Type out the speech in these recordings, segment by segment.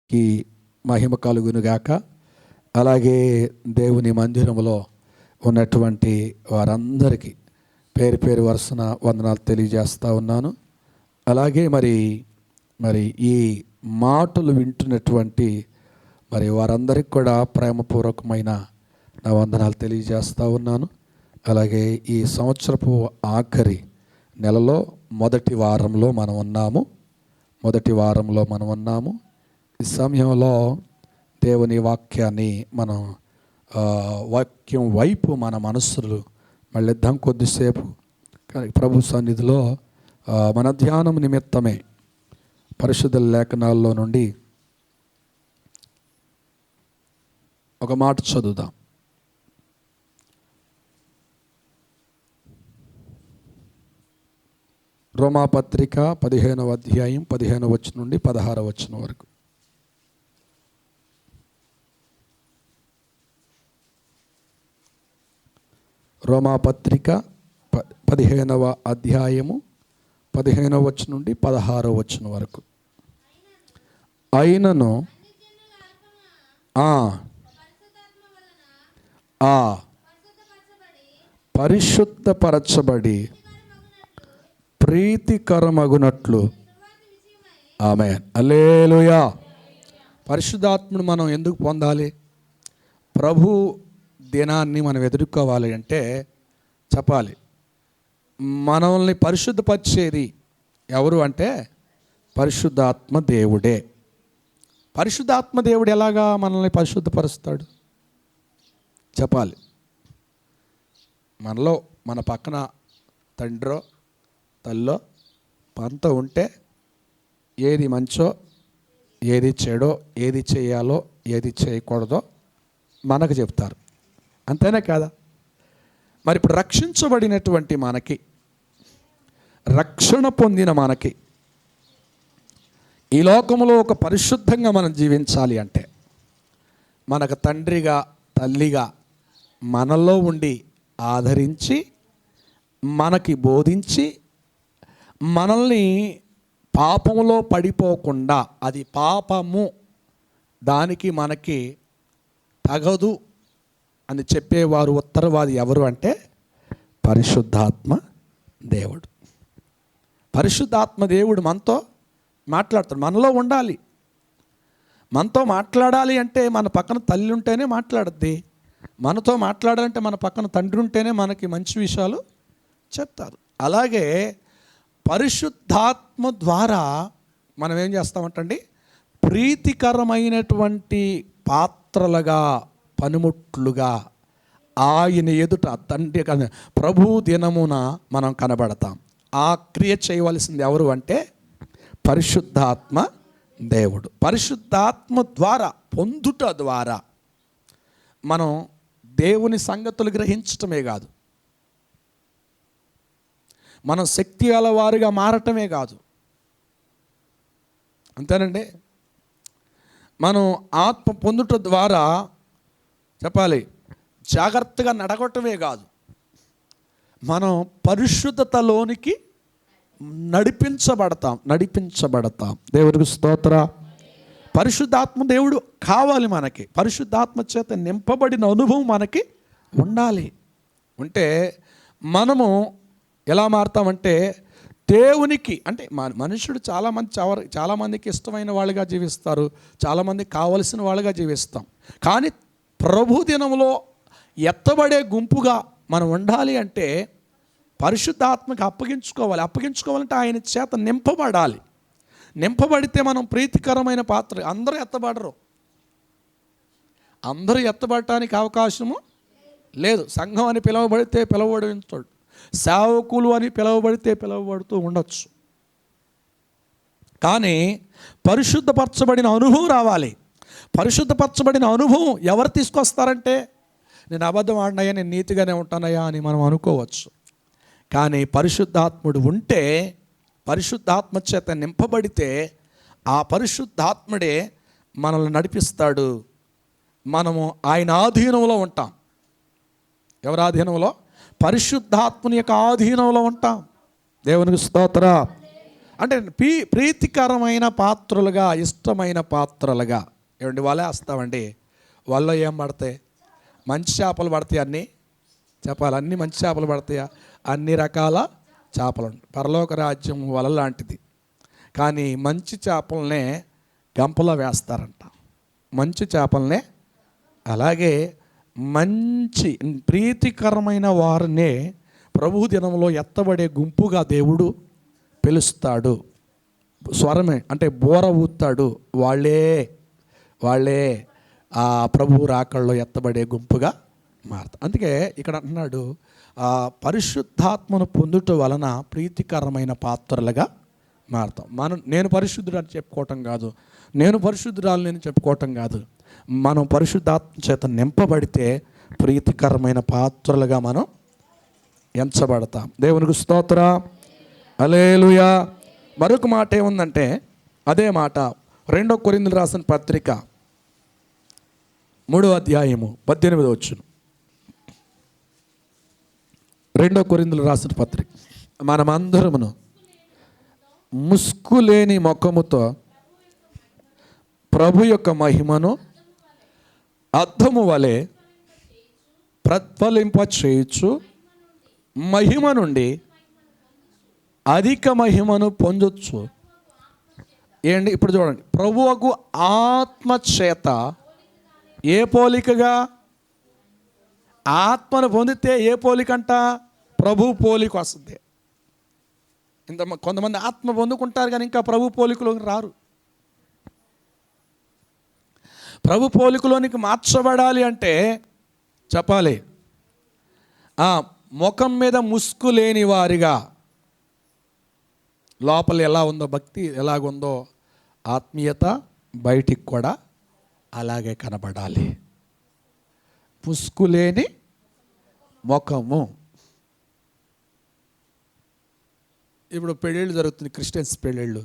కి మహిమ కలుగునుగాక. అలాగే దేవుని మందిరంలో ఉన్నటువంటి వారందరికీ పేరు పేరు వరుసన వందనాలు తెలియజేస్తూ ఉన్నాను. అలాగే మరి ఈ మాటలు వింటున్నటువంటి వారందరికీ కూడా ప్రేమపూర్వకమైన నా వందనాలు తెలియజేస్తూ ఉన్నాను. అలాగే ఈ సంవత్సరపు ఆఖరి నెలలో మొదటి వారంలో మనం ఉన్నాము. ఈ సమయంలో దేవుని వాక్యాన్ని వాక్యం వైపు మన మనస్సులు మళ్ళిద్దాం కొద్దిసేపు. కానీ ప్రభు సన్నిధిలో మన ధ్యానం నిమిత్తమే పరిశుద్ధ లేఖనాల్లో నుండి ఒక మాట చదువుదాం. రోమాపత్రిక 15వ అధ్యాయం 15వ వచనం నుండి 16వ వచనం వరకు. రోమాపత్రిక 15వ అధ్యాయము 15వ వచనం నుండి 16వ వచనం వరకు. అయినను పరిశుద్ధపరచబడి ప్రీతికరమగునట్లు. ఆమేన్, హల్లెలూయా. పరిశుద్ధాత్మను మనం ఎందుకు పొందాలి? ప్రభు దినాన్ని మనం ఎదుర్కోవాలి అంటే చెప్పాలి, మనల్ని పరిశుద్ధపరిచేది ఎవరు అంటే పరిశుద్ధాత్మ దేవుడే. పరిశుద్ధాత్మ దేవుడు ఎలాగా మనల్ని పరిశుద్ధపరుస్తాడు చెప్పాలి. మనలో మన పక్కన తండ్రో తల్లో పంత ఉంటే ఏది మంచో ఏది చెడో, ఏది చేయాలో ఏది చేయకూడదో మనకు చెప్తారు. అంతేనే కాదా? మరి ఇప్పుడు రక్షించబడినటువంటి మనకి, రక్షణ పొందిన మనకి ఈ లోకంలో ఒక పరిశుద్ధంగా మనం జీవించాలి అంటే మనకు తండ్రిగా తల్లిగా మనలో ఉండి ఆదరించి మనకి బోధించి మనల్ని పాపములో పడిపోకుండా, అది పాపము దానికి మనకి తగదు అని చెప్పేవారు ఉత్తరవాది ఎవరు అంటే పరిశుద్ధాత్మ దేవుడు. పరిశుద్ధాత్మ దేవుడు మనతో మాట్లాడతాడు, మనలో ఉండాలి. మనతో మాట్లాడాలి అంటే మన పక్కన తల్లి ఉంటేనే మాట్లాడద్ది. మనతో మాట్లాడాలంటే మన పక్కన తండ్రి ఉంటేనే మనకి మంచి విషయాలు చెప్తారు. అలాగే పరిశుద్ధాత్మ ద్వారా మనం ఏం చేస్తామంటండి, ప్రీతికరమైనటువంటి పాత్రలుగా, పనిముట్లుగా ఆయన ఎదుట తండ్రి ప్రభు దినమున మనం కనబడతాం. ఆ క్రియ చేయవలసింది ఎవరు అంటే పరిశుద్ధాత్మ దేవుడు. పరిశుద్ధాత్మ ద్వారా పొందుట ద్వారా మనం దేవుని సంగతులు గ్రహించటమే కాదు, మనం శక్తి గలవారుగా మారటమే కాదు. అంతేనండి. మనం ఆత్మ పొందుట ద్వారా చెప్పాలి జాగ్రత్తగా నడగటమే కాదు, మనం పరిశుద్ధతలోనికి నడిపించబడతాం. దేవుడికి స్తోత్ర. పరిశుద్ధాత్మ దేవుడు కావాలి మనకి. పరిశుద్ధాత్మ చేత నింపబడిన అనుభవం మనకి ఉండాలి. ఉంటే మనము ఎలా మారుతామంటే దేవునికి అంటే మనుషుడు చాలామందికి ఇష్టమైన వాళ్ళుగా జీవిస్తారు, చాలామందికి కావలసిన వాళ్ళుగా జీవిస్తాం. కానీ ప్రభు దినంలో ఎత్తబడే గుంపుగా మనం ఉండాలి అంటే పరిశుద్ధాత్మకి అప్పగించుకోవాలంటే ఆయన చేత నింపబడాలి. నింపబడితే మనం ప్రీతికరమైన పాత్ర. అందరూ ఎత్తబడటానికి అవకాశము లేదు. సంఘం అని పిలువబడితే పిలువబడతాడు, సేవకులు అని పిలువబడుతూ ఉండొచ్చు. కానీ పరిశుద్ధపరచబడిన అనుభవం రావాలి. పరిశుద్ధపరచబడిన అనుభవం ఎవరు తీసుకొస్తారంటే నేను అబద్ధం ఆడినయ్యా, నేను నీతిగానే ఉంటానయ్యా అని మనం అనుకోవచ్చు. కానీ పరిశుద్ధాత్ముడు ఉంటే, పరిశుద్ధాత్మ చేత నింపబడితే ఆ పరిశుద్ధాత్ముడే మనల్ని నడిపిస్తాడు. మనము ఆయన ఆధీనంలో ఉంటాం. ఎవరి ఆధీనంలో? పరిశుద్ధాత్మని యొక్క ఆధీనంలో ఉంటాం. దేవునికి స్తోత్ర. అంటే ప్రీతికరమైన పాత్రలుగా, ఇష్టమైన పాత్రలుగా. ఏమండి వాళ్ళే వస్తామండి, వాళ్ళలో ఏం పడతాయి? మంచి చేపలు పడతాయి. అన్నీ చెప్పాలి, అన్నీ మంచి చేపలు పడతాయా? అన్ని రకాల చేపలు. పరలోక రాజ్యం వల లాంటిది. కానీ మంచి చేపలనే గంపలో వేస్తారంట, మంచి చేపలనే. అలాగే మంచి ప్రీతికరమైన వారినే ప్రభు దినంలో ఎత్తబడే గుంపుగా దేవుడు పిలుస్తాడు. స్వరమే అంటే బోర ఊతాడు. వాళ్ళే ఆ ప్రభు రాకల్లో ఎత్తబడే గుంపుగా మారుతారు. అందుకే ఇక్కడ అంటున్నాడు, పరిశుద్ధాత్మను పొందుట వలన ప్రీతికరమైన పాత్రలుగా మారుతాం. నేను పరిశుద్ధుడు అని చెప్పుకోవటం కాదు, నేను పరిశుద్ధురాలు నేను చెప్పుకోవటం కాదు. మనం పరిశుద్ధాత్మ చేత నింపబడితే ప్రీతికరమైన పాత్రలుగా మనం ఎంచబడతాం. దేవునికి స్తోత్రం, హల్లెలూయా. మరొక మాట ఏముందంటే, అదే మాట 2 కొరింథీయులు రాసిన పత్రిక 3వ అధ్యాయము 18వ వచనం. 2 కొరింథీయులు రాసిన పత్రిక. మనమందరమును ముసుకులేని ముఖముతో ప్రభు యొక్క మహిమను అద్దము వలె ప్రతిఫలింప చేయుచు మహిమ నుండి అధిక మహిమను పొందొచ్చు. ఏంటి ఇప్పుడు చూడండి, ప్రభువుకు ఆత్మ చేత ఏ పోలికగా? ఆత్మను పొందితే ఏ పోలికంట? ప్రభు పోలిక వస్తుంది. కొంతమంది ఆత్మ పొందుకుంటారు కానీ ఇంకా ప్రభు పోలికలోకి రారు. ప్రభు పోలికలోనికి మార్చబడాలి అంటే చెప్పాలి, ముఖం మీద ముసుగు లేని వారిగా, లోపల ఎలా ఉందో భక్తి ఎలాగుందో ఆత్మీయత బయటికి కూడా అలాగే కనబడాలి. ముసుగు లేని ముఖము. ఇప్పుడు పెళ్ళిళ్ళు జరుగుతుంది, క్రిస్టియన్స్ పెళ్ళిళ్ళు,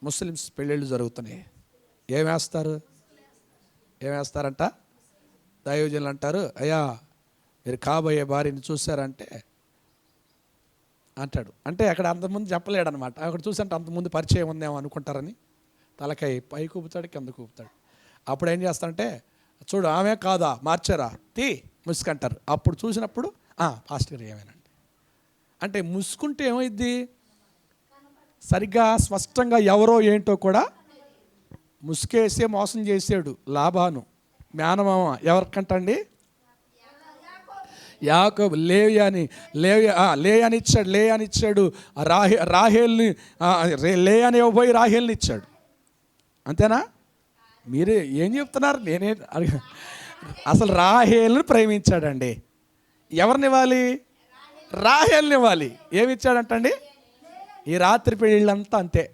ముస్లిమ్స్ పెళ్ళిళ్ళు జరుగుతున్నాయి. ఏమేస్తారంట? దైవజనులు అంటారు, అయ్యా మీరు కాబోయే భార్యని చూశారంటే అంటాడు. అంటే అక్కడ అంతకుముందు చెప్పలేడనమాట. అక్కడ చూసంటే అంతకుముందు పరిచయం ఉందేమో అనుకుంటారని తలకాయ పై కూపుతాడు, కింద కూపుతాడు. అప్పుడు ఏం చేస్తారంటే, చూడు ఆమె కాదా, మార్చారా, ముసుకంటారు. అప్పుడు చూసినప్పుడు పాస్టర్ ఏమేనండి అంటే, ముసుకుంటే ఏమైద్ది? సరిగ్గా స్పష్టంగా ఎవరో ఏంటో కూడా ముసుకేసే మోసం చేసాడు లాబాను మేనమామ. ఎవరికంటండి? యాకోబు. లేయాని ఇచ్చాడు. రాహేల్ని లేయాని ఇవ్వబోయి రాహేల్ని ఇచ్చాడు. అంతేనా? మీరే ఏం చెప్తున్నారు? నేనే అసలు రాహేల్ని ప్రేమించాడండి. ఎవరిని ఇవ్వాలి? రాహేల్ని ఇవ్వాలి. ఏమి ఇచ్చాడంటండి? ఈ రాత్రి పెళ్ళిళ్ళంతా అంతే.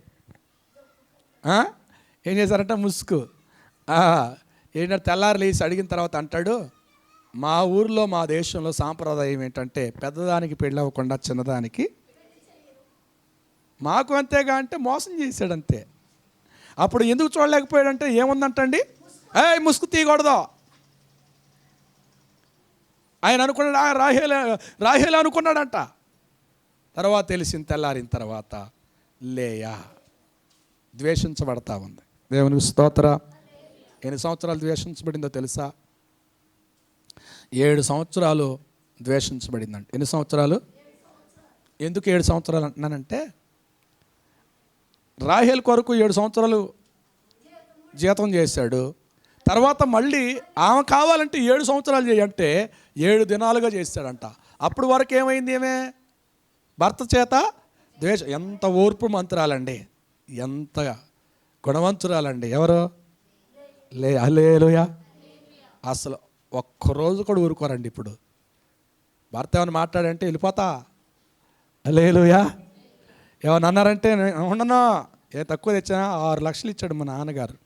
ఏం చేశారంట? ముసుగు. ఏంటంటే తెల్లారి లేచి అడిగిన తర్వాత అంటాడు, మా ఊర్లో మా దేశంలో సాంప్రదాయం ఏంటంటే పెద్దదానికి పెళ్ళి అవ్వకుండా చిన్నదానికి. మాకు అంతేగా అంటే మోసం చేశాడంతే. అప్పుడు ఎందుకు చూడలేకపోయాడంటే ఏముందంటండి? ముసుగు తీయకూడదు ఆయన అనుకున్నాడు. రాహేలు అనుకున్నాడంట. తర్వాత తెలిసిన తెల్లారిన తర్వాత లేయా ద్వేషించబడతా ఉంది. దేవునికి స్తోత్రం. ఎన్ని సంవత్సరాలు ద్వేషించబడిందో తెలుసా? 7 సంవత్సరాలు ద్వేషించబడిందంట. ఎన్ని సంవత్సరాలు? ఎందుకు 7 సంవత్సరాలు అంటున్నానంటే, రాహేల్ కొరకు 7 సంవత్సరాలు జీతం చేశాడు. తర్వాత మళ్ళీ ఆమె కావాలంటే 7 సంవత్సరాలు చేయంటే 7 దినాలుగా చేశాడంట. అప్పుడు వరకు ఏమైంది? ఏమే భర్త చేత ద్వేషం. ఎంత ఓర్పు మంత్రాలండి, ఎంత గుణవంతురాలండి. ఎవరు? హల్లెలూయా. అసలు ఒక్కరోజు కూడా ఊరుకోరండి. ఇప్పుడు భర్త ఏమైనా మాట్లాడంటే వెళ్ళిపోతా. హల్లెలూయా. ఏమన్నా అన్నారంటే ఉండను. తక్కువ తెచ్చినా 6 లక్షలు ఇచ్చాడు మా నాన్నగారు.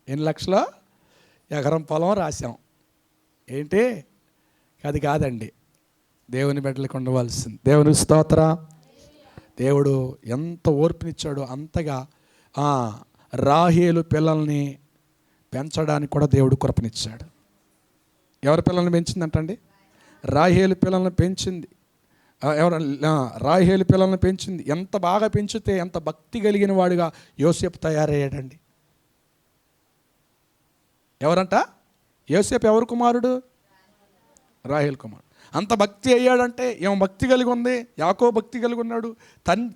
ఎన్ని లక్షలు? ఎకరం పొలం రాశాం. ఏంటి? అది కాదండి, దేవుని బిడ్డలకు ఉండవలసింది. దేవుని స్తోత్రం. దేవుడు ఎంత ఓర్పునిచ్చాడో అంతగా రాహేలు పిల్లల్ని పెంచడానికి కూడా దేవుడు కృపనిచ్చాడు. ఎవరి పిల్లల్ని పెంచిందంటండి? రాహేలు పిల్లల్ని పెంచింది. ఎవరైనా రాహేలు పిల్లల్ని పెంచింది. ఎంత బాగా పెంచితే ఎంత భక్తి కలిగిన వాడిగా యోసేపు తయారయ్యాడండి. ఎవరంట? యోసేపు ఎవరు కుమారుడు? రాహేలు కుమారుడు. అంత భక్తి అయ్యాడంటే ఏమో భక్తి కలిగి ఉంది. యాకోబు భక్తి కలిగి ఉన్నాడు.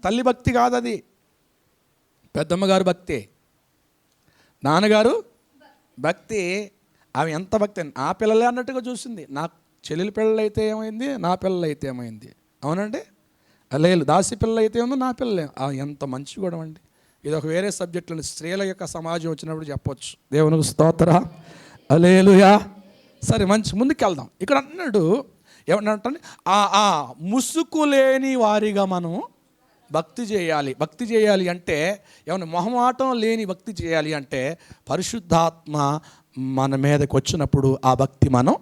తల్లి భక్తి కాదు అది, పెద్దమ్మగారు భక్తి, నాన్నగారు భక్తి. ఆమె ఎంత భక్తి, నా పిల్లలే అన్నట్టుగా చూసింది. నా చెల్లెలి పిల్లలు అయితే ఏమైంది, నా పిల్లలు అయితే ఏమైంది. అవునండి, లేదు దాసి పిల్లలు అయితే ఏమో, నా పిల్లలే. ఎంత మంచి కూడా అండి. ఇది ఒక వేరే సబ్జెక్టులో స్త్రీల యొక్క సమాజం వచ్చినప్పుడు చెప్పొచ్చు. దేవునికి స్తోత్ర, హల్లెలూయా. సరే, మంచి ముందుకు వెళ్దాం. ఇక్కడ అన్నాడు ఏమన్నంటే, ఆ ముసుగు లేని వారిగా మనం భక్తి చేయాలి. భక్తి చేయాలి అంటే ఏమన్నా మొహమాటం లేని భక్తి చేయాలి అంటే పరిశుద్ధాత్మ మన మీదకి వచ్చినప్పుడు ఆ భక్తి మనం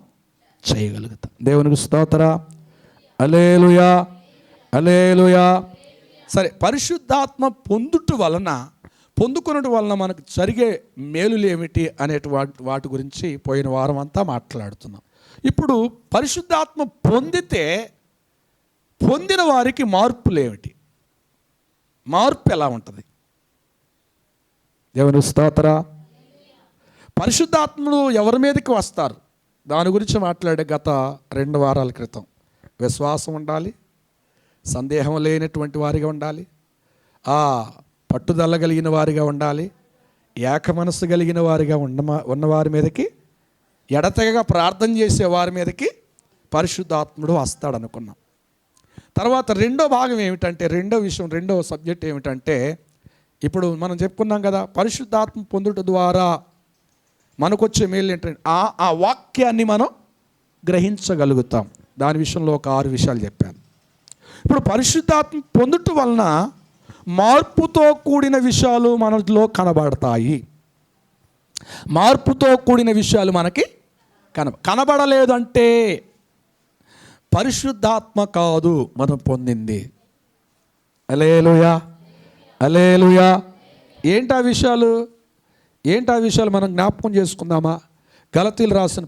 చేయగలుగుతాం. దేవునికి స్తోత్ర, హల్లెలూయా, హల్లెలూయా. సరే, పరిశుద్ధాత్మ పొందుకున్నటి వలన మనకు జరిగే మేలులు ఏమిటి అనేటి వాటి గురించి పోయిన వారం అంతా మాట్లాడుతున్నాం. ఇప్పుడు పరిశుద్ధాత్మ పొందిన వారికి మార్పులు ఏమిటి, మార్పు ఎలా ఉంటుంది? దేవుని స్తోత్ర. పరిశుద్ధాత్మలు ఎవరి మీదకి వస్తారు దాని గురించి మాట్లాడే గత 2 వారాల క్రితం. విశ్వాసం ఉండాలి, సందేహం లేనటువంటి వారిగా ఉండాలి, పట్టుదల కలిగిన వారిగా ఉండాలి, ఏక మనస్సు కలిగిన వారిగా ఉన్నవారి మీదకి, ఎడతెగగా ప్రార్థన చేసే వారి మీదకి పరిశుద్ధాత్ముడు వస్తాడనుకున్నాం. తర్వాత రెండో భాగం ఏమిటంటే, రెండో సబ్జెక్ట్ ఏమిటంటే, ఇప్పుడు మనం చెప్పుకున్నాం కదా, పరిశుద్ధాత్మ పొందుట ద్వారా మనకొచ్చే మేలు ఏంటంటే ఆ వాక్యాన్ని మనం గ్రహించగలుగుతాం. దాని విషయంలో ఒక 6 విషయాలు చెప్పాను. ఇప్పుడు పరిశుద్ధాత్మ పొందుట వలన మార్పుతో కూడిన విషయాలు మనలో కనబడతాయి. మార్పుతో కూడిన విషయాలు మనకి కనబడలేదంటే పరిశుద్ధాత్మ కాదు మనం పొందింది. హల్లెలూయా, హల్లెలూయా. ఏంటా విషయాలు మనం జ్ఞాపకం చేసుకుందామా? గలతీలు రాసిన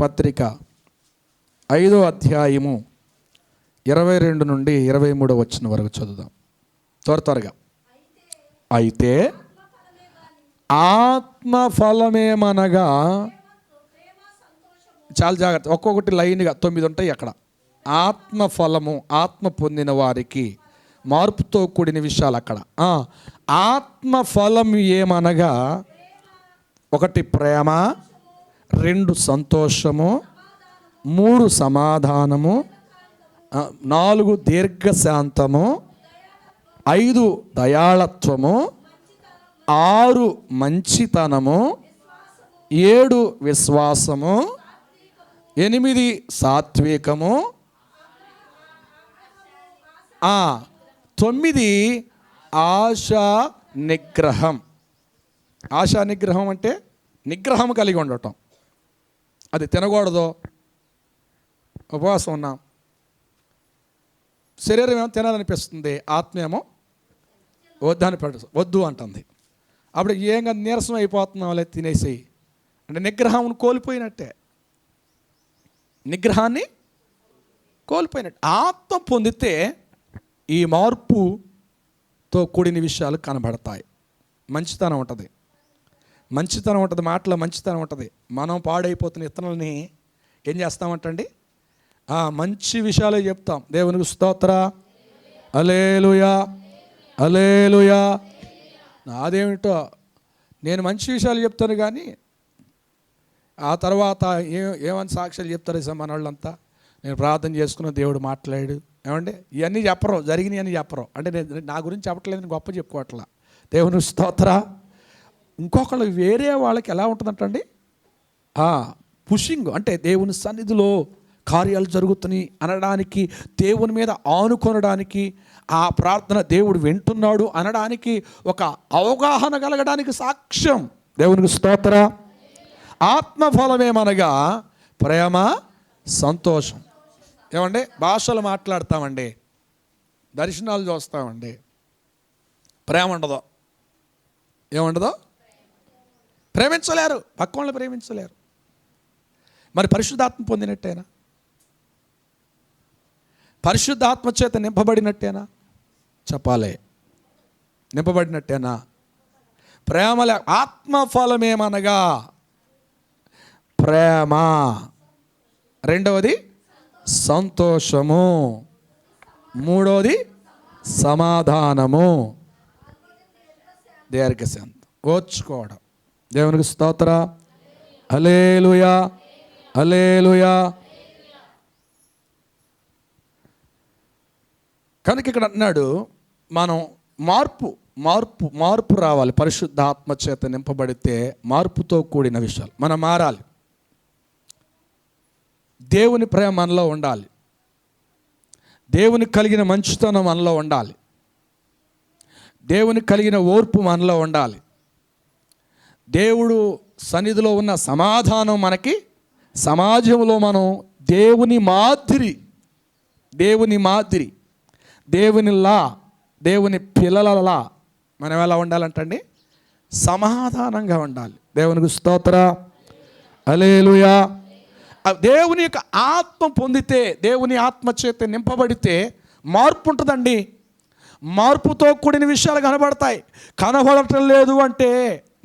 పత్రిక 5వ అధ్యాయము 22 నుండి 23 వచనం వరకు చదువుదాం త్వరగా. అయితే ఆత్మఫలమేమనగా, చాలా జాగ్రత్త, ఒక్కొక్కటి లైన్గా 9 ఉంటాయి అక్కడ. ఆత్మఫలము, ఆత్మ పొందిన వారికి మార్పుతో కూడిన విషయాలు అక్కడ. ఆత్మఫలం ఏమనగా, 1 ప్రేమ, 2 సంతోషము, 3 సమాధానము, 4 దీర్ఘశాంతము, 5 దయాళత్వము, 6 మంచితనము, 7 విశ్వాసము, 8 సాత్వికము, 9 ఆశా నిగ్రహం. ఆశా నిగ్రహం అంటే నిగ్రహం కలిగి ఉండటం. అది తినకూడదు, ఉపవాసం ఉన్నాం, శరీరం ఏమో తినాలనిపిస్తుంది, ఆత్మ ఏమో వద్దు అంటుంది. అప్పుడు ఏంగా నీరసం అయిపోతున్నాం, లేదు తినేసి అంటే నిగ్రహం కోల్పోయినట్టే, నిగ్రహాన్ని కోల్పోయినట్టు. ఆత్మ పొందితే ఈ మార్పుతో కూడిన విషయాలు కనబడతాయి. మంచితనం ఉంటుంది, మాటలో మంచితనం ఉంటుంది. మనం పాడైపోతున్న ఇతరులని ఏం చేస్తామంటండి, మంచి విషయాలే చెప్తాం. దేవునికి స్తోత్ర, హల్లెలూయా, హల్లెలూయా. నాదేమిటో నేను మంచి విషయాలు చెప్తాను కానీ ఆ తర్వాత ఏమని సాక్ష్యాలు చెప్తారు మన వాళ్ళంతా. నేను ప్రార్థన చేసుకున్న దేవుడు మాట్లాడాడు, ఏమండి ఇవన్నీ చెప్పరు, జరిగినాయి అని చెప్పరు. అంటే నేను నా గురించి చెప్పట్లేదు, గొప్ప చెప్పుకోవట్లా. దేవుని స్తోత్ర. ఇంకొకళ్ళు వేరే వాళ్ళకి ఎలా ఉంటుందంటండి, పుషింగ్, అంటే దేవుని సన్నిధిలో కార్యాలు జరుగుతున్నాయి అనడానికి, దేవుని మీద ఆనుకొనడానికి, ఆ ప్రార్థన దేవుడు వింటున్నాడు అనడానికి ఒక అవగాహన కలగడానికి సాక్ష్యం. దేవునికి స్తోత్ర. ఆత్మఫలమేమనగా ప్రేమ, సంతోషం. ఏమండి భాషలు మాట్లాడతామండి, దర్శనాలు చూస్తామండి, ప్రేమ ఉండదు. ఏముండదో, ప్రేమించలేరు, పక్క వాళ్ళని ప్రేమించలేరు. మరి పరిశుద్ధాత్మ పొందినట్టేనా? పరిశుద్ధాత్మ చేత నింపబడినట్టేనా? చెప్పాలి, నింపబడినట్టేనా? ప్రేమ ఆత్మఫలమేమనగా ప్రేమ, రెండవది సంతోషము, మూడవది సమాధానము, దీర్ఘశాంతం, ఓర్చుకోవడం. దేవునికి స్తోత్ర. హల్లెలూయా, హల్లెలూయా. కనుక ఇక్కడ అన్నాడు మనం మార్పు రావాలి. పరిశుద్ధాత్మ చేత నింపబడితే మార్పుతో కూడిన విషయాలు మనం మారాలి. దేవుని ప్రేమ మనలో ఉండాలి, దేవునికి కలిగిన మంచితనం మనలో ఉండాలి, దేవునికి కలిగిన ఓర్పు మనలో ఉండాలి, దేవుడు సన్నిధిలో ఉన్న సమాధానం మనకి, సమాజంలో మనం దేవుని మాదిరి దేవునిలా, దేవుని పిల్లలలా మనం ఎలా ఉండాలంటండి? సమాధానంగా ఉండాలి. దేవునికి స్తోత్ర. హల్లెలూయా. దేవుని యొక్క ఆత్మ పొందితే, దేవుని ఆత్మ చేత నింపబడితే మార్పు ఉంటుందండి. మార్పుతో కూడిన విషయాలు కనబడతాయి. కనబడటం లేదు అంటే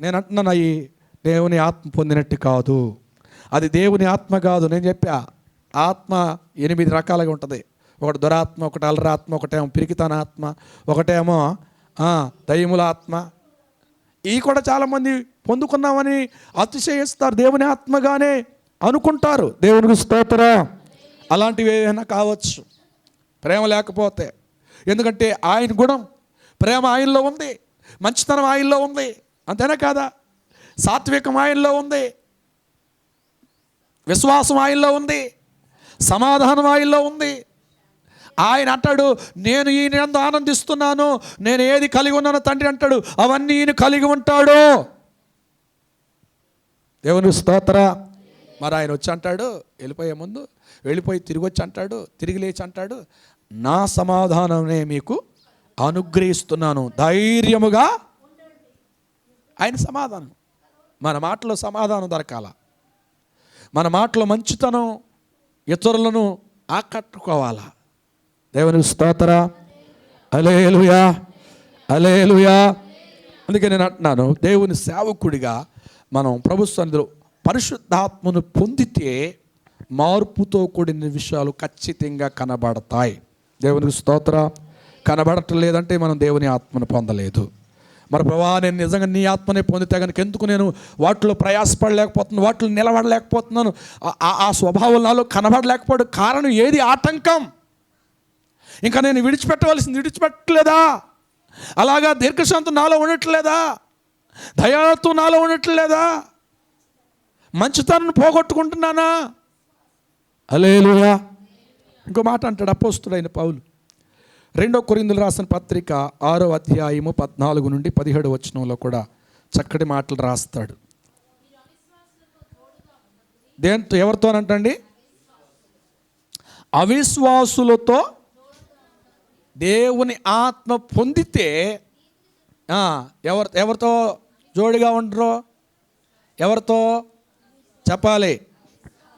నేను అంటున్నాను, అవి దేవుని ఆత్మ పొందినట్టు కాదు, అది దేవుని ఆత్మ కాదు. నేను చెప్పా, ఆత్మ 8 రకాలుగా ఉంటుంది. ఒకటి దురాత్మ, ఒకటి అలరాత్మ, ఒకటేమో పిరికితన ఆత్మ, ఒకటేమో దయ్యముల ఆత్మ. ఇవి కూడా చాలామంది పొందుకున్నామని అతిశయిస్తారు, దేవుని ఆత్మగానే అనుకుంటారు. దేవునికి స్తోత్రం. అలాంటివి ఏమైనా కావచ్చు ప్రేమ లేకపోతే. ఎందుకంటే ఆయన గుణం, ప్రేమ ఆయనలో ఉంది, మంచితనం ఆయనలో ఉంది, అంతేనా కాదా? సాత్వికం ఆయనలో ఉంది, విశ్వాసం ఆయనలో ఉంది, సమాధానం ఆయనలో ఉంది. ఆయన అంటాడు, నేను ఈయన ఆనందిస్తున్నాను, నేను ఏది కలిగి ఉన్నానో తండ్రి అంటాడు, అవన్నీ ఈయన కలిగి ఉంటాడు. దేవుని స్తోత్ర. మరి ఆయన వచ్చి అంటాడు, వెళ్ళిపోయి తిరిగి వచ్చి అంటాడు, తిరిగి లేచి అంటాడు, నా సమాధానమే మీకు అనుగ్రహిస్తున్నాను, ధైర్యముగా. ఆయన సమాధానం. మన మాటలో సమాధానం దొరకాల, మన మాటలో మంచితనం ఇతరులను ఆకట్టుకోవాలా. దేవునికి స్తోత్ర. హల్లెలూయా, హల్లెలూయా. అందుకే నేను అంటున్నాను, దేవుని సేవకుడిగా మనం ప్రభు సన్నిధిలో పరిశుద్ధాత్మను పొందితే మార్పుతో కూడిన విషయాలు ఖచ్చితంగా కనబడతాయి. దేవునికి స్తోత్ర. కనబడటం లేదంటే మనం దేవుని ఆత్మను పొందలేదు. మరి ప్రభా, నేను నిజంగా నీ ఆత్మనే పొందితే కనుక ఎందుకు నేను వాటిలో ప్రయాసపడలేకపోతున్నాను, వాటిలో నిలబడలేకపోతున్నాను, ఆ స్వభావం నాలో కనబడలేకపోవడం కారణం ఏది? ఆటంకం. ఇంకా నేను విడిచిపెట్టవలసింది విడిచిపెట్టలేదా? అలాగా దీర్ఘశాంతం నాలో ఉండట్లేదా? దయాతో నాలో ఉండట్లేదా? మంచితనాన్ని పోగొట్టుకుంటున్నానా? హల్లెలూయా. ఇంకో మాట అంటాడు అపోస్తుడైన పౌలు, 2 కొరింథీయులకు రాసిన పత్రిక 6వ అధ్యాయము 14 నుండి 17 వచనంలో కూడా చక్కటి మాటలు రాస్తాడు. దేంతో, ఎవరితోనంటండి? అవిశ్వాసులతో దేవుని ఆత్మ పొందితే ఎవరితో జోడిగా ఉండరు? ఎవరితో చెప్పాలి?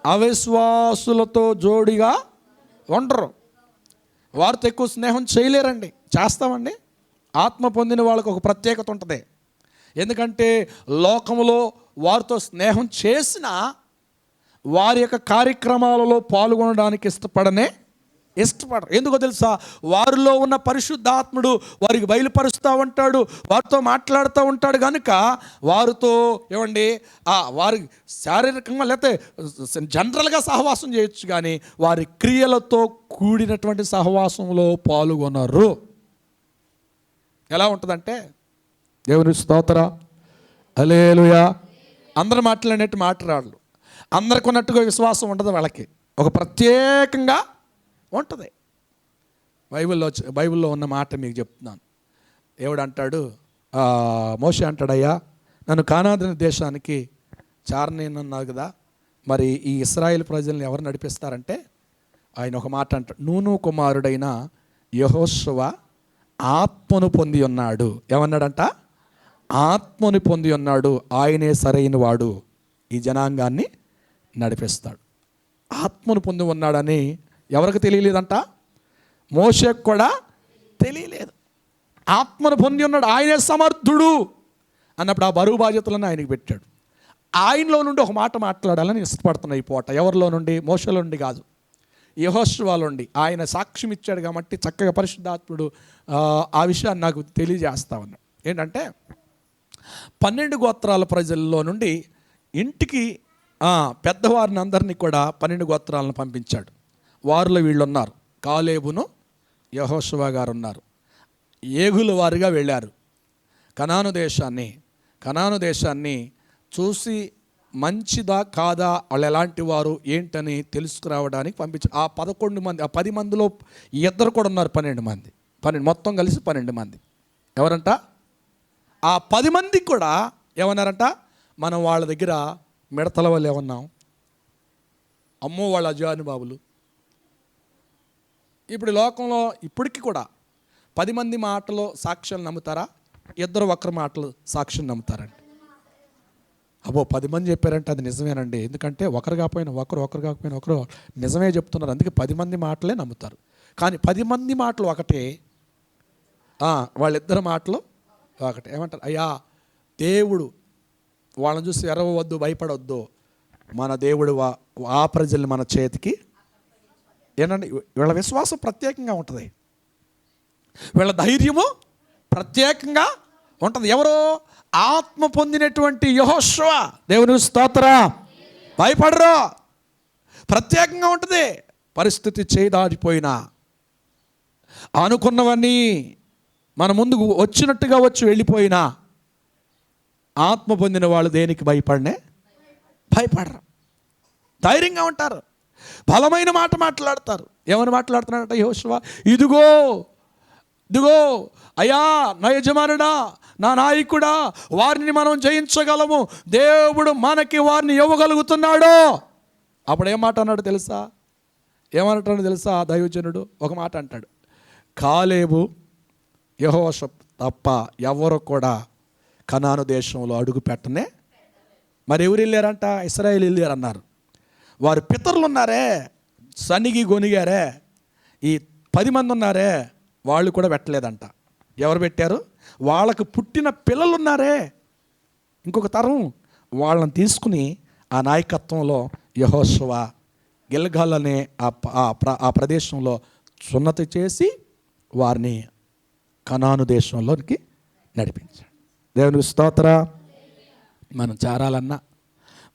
అవిశ్వాసులతో జోడిగా ఉండరు. వారితో ఎక్కువ స్నేహం చేయలేరండి. చేస్తామండి. ఆత్మ పొందిన వాళ్ళకు ఒక ప్రత్యేకత ఉంటుంది. ఎందుకంటే లోకములో వారితో స్నేహం చేసినా వారి యొక్క కార్యక్రమాలలో పాల్గొనడానికి ఇష్టపడరు. ఎందుకో తెలుసా? వారిలో ఉన్న పరిశుద్ధాత్ముడు వారికి బయలుపరుస్తూ ఉంటాడు, వారితో మాట్లాడుతూ ఉంటాడు. కనుక వారితో వారి శారీరకంగా లేకపోతే జనరల్గా సహవాసం చేయొచ్చు, కానీ వారి క్రియలతో కూడినటువంటి సహవాసంలో పాల్గొనరు. ఎలా ఉంటుందంటే, దేవుని స్తోత్ర. హల్లెలూయా. అందరూ మాట్లాడినట్టు మాట్లాడరు, అందరికి ఉన్నట్టుగా విశ్వాసం ఉండదు. వాళ్ళకి ఒక ప్రత్యేకంగా ఉంటుంది. బైబిల్లో ఉన్న మాట మీకు చెప్తున్నాను. దేవుడు అంటాడు, మోషే అంటాడయ్యా, నన్ను కానాను దేశానికి చారనేనన్నావు కదా, మరి ఈ ఇశ్రాయేలు ప్రజల్ని ఎవరు నడిపిస్తారంటే ఆయన ఒక మాట అంటాడు, నూను కుమారుడైన యెహోషువ ఆత్మను పొంది ఉన్నాడు. ఏమన్నాడంట? ఆత్మను పొంది ఉన్నాడు, ఆయనే సరైన వాడు, ఈ జనాంగాన్ని నడిపిస్తాడు. ఆత్మను పొంది ఉన్నాడని ఎవరికి తెలియలేదంట? మోషేకు కూడా తెలియలేదు. ఆత్మను పొంది ఉన్నాడు, ఆయనే సమర్థుడు అన్నప్పుడు ఆ బరువు బాధ్యతలను ఆయనకి పెట్టాడు. ఆయనలో నుండి ఒక మాట మాట్లాడాలని ఇష్టపడుతున్నాయి ఈ పూట. ఎవరిలో నుండి? మోషేలో నుండి కాదు, యెహోషువలో నుండి. ఆయన సాక్ష్యం ఇచ్చాడు కాబట్టి చక్కగా పరిశుద్ధాత్ముడు ఆ విషయాన్ని నాకు తెలియజేస్తా ఉన్నాడు. ఏంటంటే 12 గోత్రాల ప్రజల్లో నుండి ఇంటికి పెద్దవారిని అందరినీ కూడా 12 గోత్రాలను పంపించాడు. వారిలో వీళ్ళు ఉన్నారు, కాలేబును యెహోషువ గారు ఉన్నారు. ఏగుల వారిగా వెళ్ళారు. కనాను దేశాన్ని చూసి మంచిదా కాదా, వాళ్ళు ఎలాంటి వారు ఏంటని తెలుసుకురావడానికి పంపించారు. ఆ 11 మంది, ఆ 10 మందిలో ఇద్దరు కూడా ఉన్నారు. 12 మంది, మొత్తం కలిసి 12 మంది. ఎవరంట? ఆ 10 మందికి కూడా ఏమన్నారంట? మనం వాళ్ళ దగ్గర మిడతల వాళ్ళు ఏమన్నాం, అమ్మో వాళ్ళ అజానుబాబులు. ఇప్పుడు లోకంలో ఇప్పటికీ కూడా 10 మంది మాటలు సాక్ష్యాలు నమ్ముతారా? ఇద్దరు ఒకరి మాటలు సాక్ష్యం నమ్ముతారండి. అబ్బో 10 మంది చెప్పారంటే అది నిజమేనండి. ఎందుకంటే ఒకరు కాకపోయినా ఒకరు నిజమే చెప్తున్నారు. అందుకే 10 మంది మాటలే నమ్ముతారు. కానీ 10 మంది మాటలు ఒకటే, వాళ్ళిద్దరు మాటలు ఒకటే. ఏమంటారు? అయ్యా దేవుడు వాళ్ళని చూసి ఎరవద్దు, భయపడవద్దు, మన దేవుడు ఆ ప్రజల్ని మన చేతికి. ఏంటంటే వీళ్ళ విశ్వాసం ప్రత్యేకంగా ఉంటుంది, వీళ్ళ ధైర్యము ప్రత్యేకంగా ఉంటుంది. ఎవరో ఆత్మ పొందినటువంటి యెహోషువ, దేవుని స్తోత్రం, భయపడరు, ప్రత్యేకంగా ఉంటుంది. పరిస్థితి చేదాడిపోయినా, అనుకున్నవన్నీ మన ముందుకు వచ్చినట్టుగా వచ్చి వెళ్ళిపోయినా, ఆత్మ పొందిన వాళ్ళు దేనికి భయపడరు, ధైర్యంగా ఉంటారు, బలమైన మాట మాట్లాడతారు. ఏమని మాట్లాడుతున్నాడట యెహోషువ? ఇదిగో అయ్యా నా యజమానుడా, నా నాయకుడా, వారిని మనం జయించగలము, దేవుడు మనకి వారిని ఇవ్వగలుగుతున్నాడు. అప్పుడు ఏం మాట అన్నాడు తెలుసా? ఏమంటాడు తెలుసా? దైవజనుడు ఒక మాట అంటాడు, కాలేబు యెహోషువ తప్ప ఎవరు కూడా కనాను దేశంలో అడుగు పెట్టనే. మరి ఎవరు వెళ్ళారంట? ఇశ్రాయేలు వెళ్ళారు అన్నారు. వారి పితరులు ఉన్నారే, సనిగి గొనిగారే, ఈ 10 మంది ఉన్నారే, వాళ్ళు కూడా పెట్టలేదంట. ఎవరు పెట్టారు? వాళ్ళకు పుట్టిన పిల్లలు ఉన్నారే, ఇంకొక తరం, వాళ్ళని తీసుకుని ఆ నాయకత్వంలో యెహోషువ గిల్గాల్ అనే ఆ ప్రదేశంలో సున్నతి చేసి వారిని కనాను దేశంలోనికి నడిపించాడు. దేవునికి స్తోత్రం. మనం చేరాలన్నా,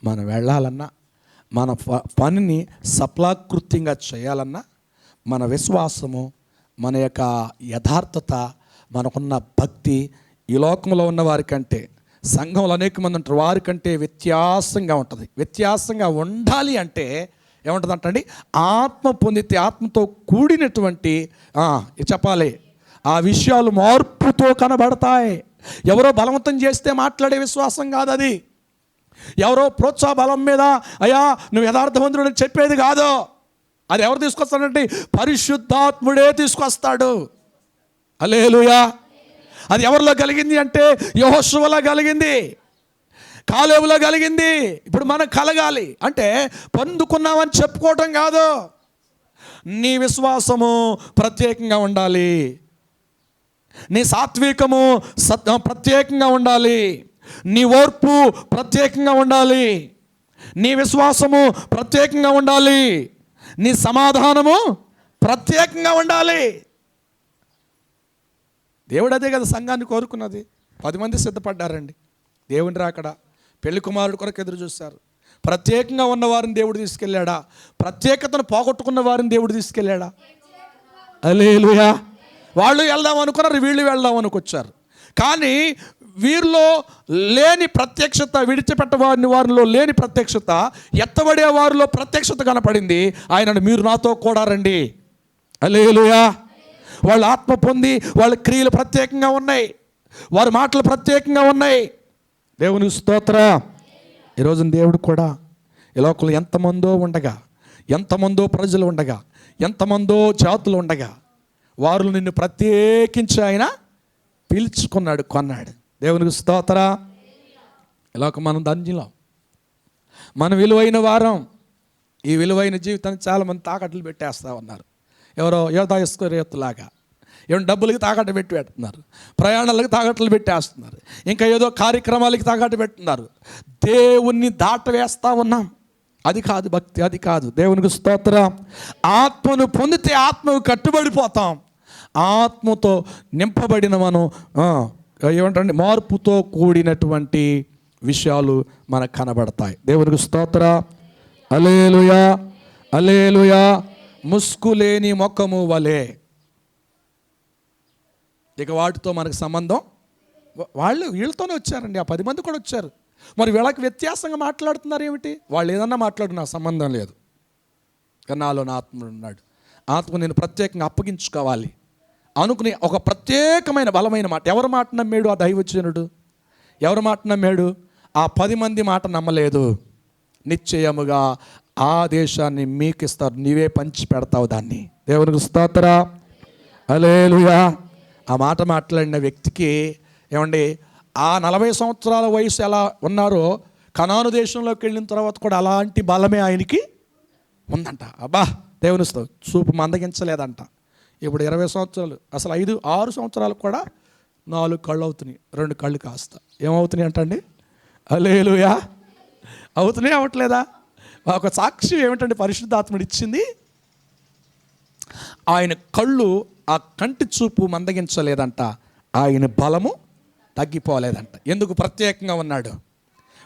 మనం వెళ్ళాలన్నా, మన పనిని సఫలాకృత్యంగా చేయాలన్నా, మన విశ్వాసము, మన యొక్క యథార్థత, మనకున్న భక్తి ఈ లోకంలో ఉన్న వారికంటే, సంఘంలో అనేక మంది ఉంటారు, వారికంటే వ్యత్యాసంగా ఉంటుంది. వ్యత్యాసంగా ఉండాలి అంటే ఏముంటుంది అంటండి? ఆత్మ పొందితే, ఆత్మతో కూడినటువంటి చెప్పాలి, ఆ విషయాలు మార్పుతో కనబడతాయి. ఎవరో బలవంతం చేస్తే మాట్లాడే విశ్వాసం కాదు అది. ఎవరో ప్రోత్సాహ బలం మీద అయ్యా నువ్వు యథార్థవంతుడు అని చెప్పేది కాదు. అది ఎవరు తీసుకొస్తాడంటే పరిశుద్ధాత్ముడే తీసుకొస్తాడు. హల్లెలూయా. అది ఎవరిలో కలిగింది అంటే యెహోషువలో కలిగింది, కాలేబులో కలిగింది. ఇప్పుడు మనం కలగాలి అంటే పొందుకున్నామని చెప్పుకోవటం కాదు. నీ విశ్వాసము ప్రత్యేకంగా ఉండాలి, నీ సాత్వికము ప్రత్యేకంగా ఉండాలి, నీ ఓర్పు ప్రత్యేకంగా ఉండాలి, నీ విశ్వాసము ప్రత్యేకంగా ఉండాలి, నీ సమాధానము ప్రత్యేకంగా ఉండాలి. దేవుడు అదే కదా సంఘాన్ని కోరుకున్నది. 10 మంది సిద్ధపడ్డారండి. దేవుని రాకడ, పెళ్లి కుమారుడు కొరకు ఎదురు చూస్తారు. ప్రత్యేకంగా ఉన్న వారిని దేవుడు తీసుకెళ్ళాడా? ప్రత్యేకతను పోగొట్టుకున్న వారిని దేవుడు తీసుకెళ్ళాడా? హల్లెలూయా. వాళ్ళు వెళ్దాం అనుకున్నారు, వీళ్ళు వెళ్దాం అనుకొచ్చారు. కానీ వీరిలో లేని ప్రత్యక్షత, విడిచిపెట్టవారిని వారిలో లేని ప్రత్యక్షత, ఎత్తబడే వారిలో ప్రత్యక్షత కనపడింది. ఆయనను మీరు నాతో కూడా రండి. హల్లెలూయా. వాళ్ళు ఆత్మ పొంది, వాళ్ళ క్రియలు ప్రత్యేకంగా ఉన్నాయి, వారి మాటలు ప్రత్యేకంగా ఉన్నాయి. దేవుని స్తోత్రం. ఈరోజు దేవుడు కూడా ఈ లోకంలో ఎంతమందో ప్రజలు ఉండగా, ఎంతమందో జాతులు ఉండగా, వారు నిన్ను ప్రత్యేకించి ఆయన పిలుచుకున్నాడు, కొన్నాడు. దేవునికి స్తోత్రం. ఇలాగ మనం ధన్యులం, మన విలువైన వారం. ఈ విలువైన జీవితాన్ని చాలామంది తాకట్లు పెట్టేస్తూ ఉన్నారు. ఎవరో యోధాయస్కర్యలాగా ఏమన్నా డబ్బులకి తాకట్టు పెట్టి పెడుతున్నారు, ప్రయాణాలకు తాకట్లు పెట్టేస్తున్నారు, ఇంకా ఏదో కార్యక్రమాలకి తాకట్టు పెట్టున్నారు. దేవుణ్ణి దాటవేస్తూ ఉన్నాం. అది కాదు భక్తి, అది కాదు. దేవునికి స్తోత్రం. ఆత్మను పొందితే ఆత్మకు కట్టుబడిపోతాం. ఆత్మతో నింపబడిన మనం ఏమంటే మార్పుతో కూడినటువంటి విషయాలు మనకు కనబడతాయి. దేవునికి స్తోత్రం. హల్లెలూయా, హల్లెలూయా. ముసుగు లేని ముఖము వలె. ఇక వాటితో మనకు సంబంధం, వీళ్ళతోనే వచ్చారండి. ఆ 10 మంది కూడా వచ్చారు. మరి వీళ్ళకి వ్యత్యాసంగా మాట్లాడుతున్నారు ఏమిటి? వాళ్ళు ఏదన్నా మాట్లాడు, నాకు సంబంధం లేదు, కానీ నాలో నా ఆత్మ ఉన్నాడు. ఆత్మ నేను ప్రత్యేకంగా అప్పగించుకోవాలి అనుకుని ఒక ప్రత్యేకమైన బలమైన మాట. ఎవరి మాట నమ్మాడు ఆ దైవజనుడు? ఎవరి మాట నమ్మాడు? ఆ 10 మంది మాట నమ్మలేదు. నిశ్చయముగా ఆ దేశాన్ని మీకు ఇస్తారు, నీవే పంచి పెడతావు దాన్ని. దేవునికి స్తోత్రం. హల్లెలూయా. ఆ మాట మాట్లాడిన వ్యక్తికి ఏమండి ఆ 40 సంవత్సరాల వయసు ఎలా ఉన్నారో కనాను దేశంలోకి వెళ్ళిన తర్వాత కూడా అలాంటి బలమే ఆయనకి ఉందంట. అబ్బా, దేవుని చూపు మందగించలేదంట. ఇప్పుడు 20 సంవత్సరాలు, అసలు 5-6 సంవత్సరాలు కూడా 4 కళ్ళు అవుతున్నాయి, 2 కళ్ళు కాస్త ఏమవుతున్నాయి అంటండి? హల్లెలూయా. అవుతున్నాయి, అవ్వట్లేదా? ఒక సాక్ష్యం ఏమిటంటే పరిశుద్ధాత్ముడు ఇచ్చింది. ఆయన కళ్ళు, ఆ కంటి చూపు మందగించలేదంట, ఆయన బలము తగ్గిపోలేదంట. ఎందుకు? ప్రత్యేకంగా ఉన్నాడు.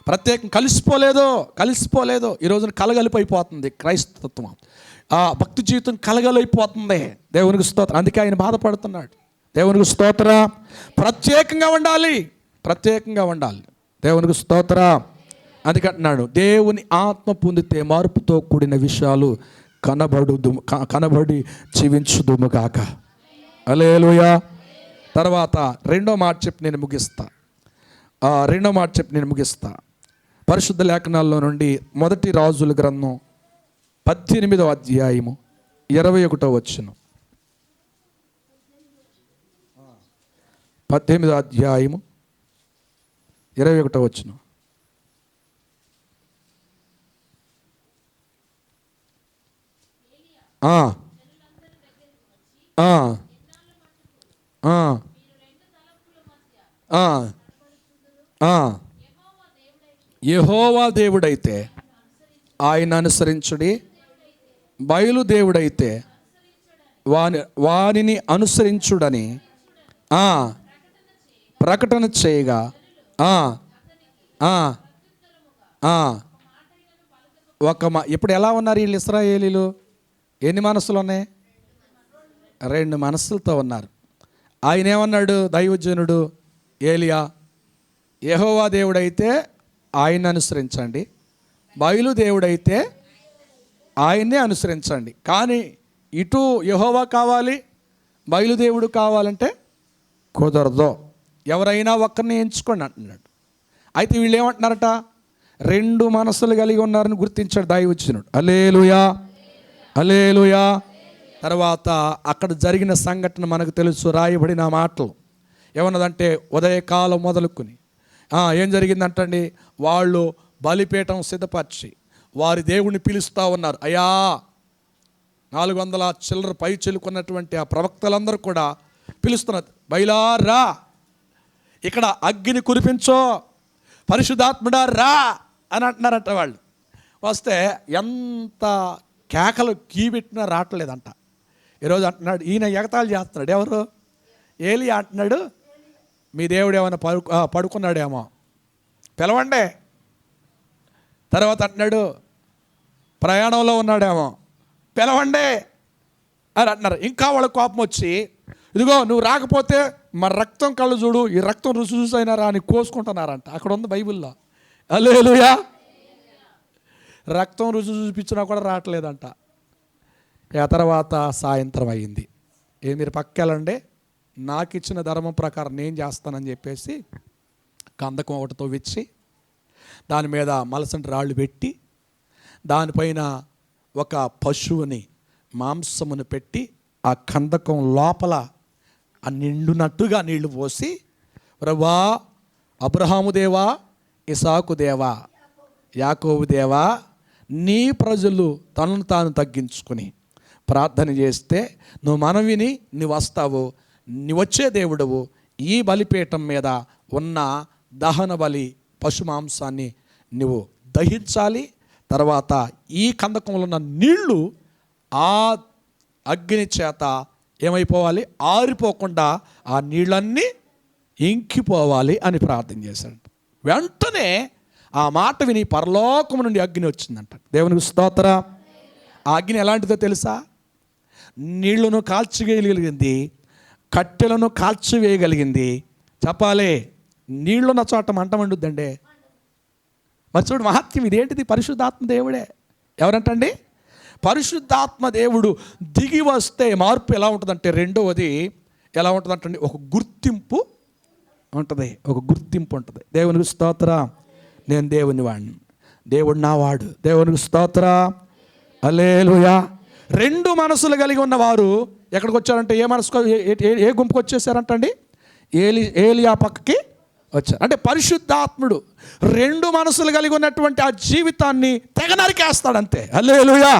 ప్రత్యేకం కలిసిపోలేదు. ఈ రోజున కలగలిపోయిపోతుంది క్రైస్తత్వం. ఆ భక్తి జీవితం కలగలిపోతుంది. దేవునికి స్తోత్రం. అందుకే ఆయన బాధపడుతున్నాడు. దేవునికి స్తోత్రం. ప్రత్యేకంగా ఉండాలి. దేవునికి స్తోత్రం. అందుకంటున్నాడు, దేవుని ఆత్మ పొందితే మార్పుతో కూడిన విషయాలు కనబడి జీవించుదుముగాక. హల్లెలూయా. తర్వాత రెండో మాట చెప్పి నేను ముగిస్తా. పరిశుద్ధ లేఖనాల్లో నుండి మొదటి రాజుల గ్రంథం 18వ అధ్యాయము 21వ వచనం. 18వ అధ్యాయము 21వ వచనం. యెహోవా దేవుడైతే ఆయన అనుసరించుడి, బయలు దేవుడైతే వానిని అనుసరించుడని ప్రకటన చేయగా ఇప్పుడు ఎలా ఉన్నారు వీళ్ళు ఇశ్రాయేలీలు? ఎన్ని మనసులు ఉన్నాయి? 2 మనసులతో ఉన్నారు. ఆయన ఏమన్నాడు దైవజనుడు ఏలియా? యెహోవా దేవుడైతే ఆయన అనుసరించండి, బయలు దేవుడైతే ఆయన్నే అనుసరించండి. కానీ ఇటు యెహోవా కావాలి, బయలుదేవుడు కావాలంటే కుదరదు. ఎవరైనా ఒక్కరిని ఎంచుకోండి అంటున్నాడు. అయితే వీళ్ళు ఏమంటున్నారట? 2 మనసులు కలిగి ఉన్నారని గుర్తించాడు దైవజనుడు. హల్లెలూయా, హల్లెలూయా. తర్వాత అక్కడ జరిగిన సంఘటన మనకు తెలుసు, రాయబడిన మాటలు ఏమన్నదంటే ఉదయకాలం మొదలుకొని ఏం జరిగిందంటండి, వాళ్ళు బలిపీఠం సిద్ధపరిచి వారి దేవుణ్ణి పిలుస్తూ ఉన్నారు. అయ్యా 400 చిల్లర పై చెలుకున్నటువంటి ఆ ప్రవక్తలందరూ కూడా పిలుస్తున్నారు, బయలారా, ఇక్కడ అగ్ని కురిపించో, పరిశుద్ధాత్ముడా రా అని అంటున్నారంట. వాళ్ళు వస్తే ఎంత కేకలు కీబెట్టినా రావట్లేదంట. ఈరోజు అంటున్నాడు, ఈయన ఎగతాళి చేస్తున్నాడు. ఎవరు? ఏలియా అంటున్నాడు, మీ దేవుడు ఏమైనా పడుకున్నాడేమో, పిలవండి. తర్వాత అంటున్నాడు, ప్రయాణంలో ఉన్నాడేమో, పిలవండి అని అంటున్నారు. ఇంకా వాళ్ళ కోపం వచ్చి, ఇదిగో నువ్వు రాకపోతే మరి రక్తం కళ్ళు చూడు, ఈ రక్తం రుచి చూసైనా రా అని కోసుకుంటున్నారంట. అక్కడ ఉంది బైబిల్లో. హల్లెలూయా. రక్తం రుచి చూపించినా కూడా రావట్లేదంట. ఆ తర్వాత సాయంత్రం అయ్యింది. మీరు పక్కెళ్ళండి, నాకు ఇచ్చిన ధర్మం ప్రకారం నేను చేస్తానని చెప్పేసి కందకం ఒకటితో విచ్చి దాని మీద మలసంటి రాళ్ళు పెట్టి దానిపైన ఒక పశువుని మాంసమును పెట్టి ఆ కందకం లోపల ఆ నిండునట్టుగా నీళ్లు పోసి, ప్రభువా, అబ్రహాము దేవా, ఇసాకు దేవా, యాకోబు దేవా, నీ ప్రజలు తనను తాను తగ్గించుకొని ప్రార్థన చేస్తే నువ్వు మనవిని నువ్వు వస్తావు, నువ్వు వచ్చే దేవుడవు. ఈ బలిపీఠం మీద ఉన్న దహన బలి పశుమాంసాన్ని నువ్వు దహించాలి. తర్వాత ఈ కందకంలో ఉన్న నీళ్లు ఆ అగ్ని చేత ఏమైపోవాలి, ఆరిపోకుండా ఆ నీళ్ళన్నీ ఇంకిపోవాలి అని ప్రార్థన చేశాడు. వెంటనే ఆ మాట విని పరలోకము నుండి అగ్ని వచ్చిందంట. దేవునికి స్తోత్రం. ఆ అగ్ని ఎలాంటిదో తెలుసా? నీళ్లను కాల్చివేయగలిగింది, కట్టెలను కాల్చివేయగలిగింది. చెప్పాలి, నీళ్లున్న చోట మంట మండుద్దండి. మరి చూడు మహత్యం ఇదేంటిది? పరిశుద్ధాత్మ దేవుడే. ఎవరంటండి? పరిశుద్ధాత్మ దేవుడు దిగి వస్తే మార్పు ఎలా ఉంటుందంటే, రెండవది ఎలా ఉంటుందంటండి, ఒక గుర్తింపు ఉంటుంది. ఒక గుర్తింపు ఉంటుంది. దేవునికి స్తోత్రం. నేను దేవుని వాడిని, దేవుడు నా వాడు. దేవునికి స్తోత్రం. హల్లెలూయా. రెండు మనసులు కలిగి ఉన్నవారు ఎక్కడికి వచ్చారంటే, ఏ మనసు ఏ గుంపుకు వచ్చేసారంటండి? ఏలియా పక్కకి వచ్చారు. అంటే పరిశుద్ధాత్ముడు రెండు మనసులు కలిగి ఉన్నటువంటి ఆ జీవితాన్ని తెగ నరికేస్తాడు అంతే. హల్లెలూయా.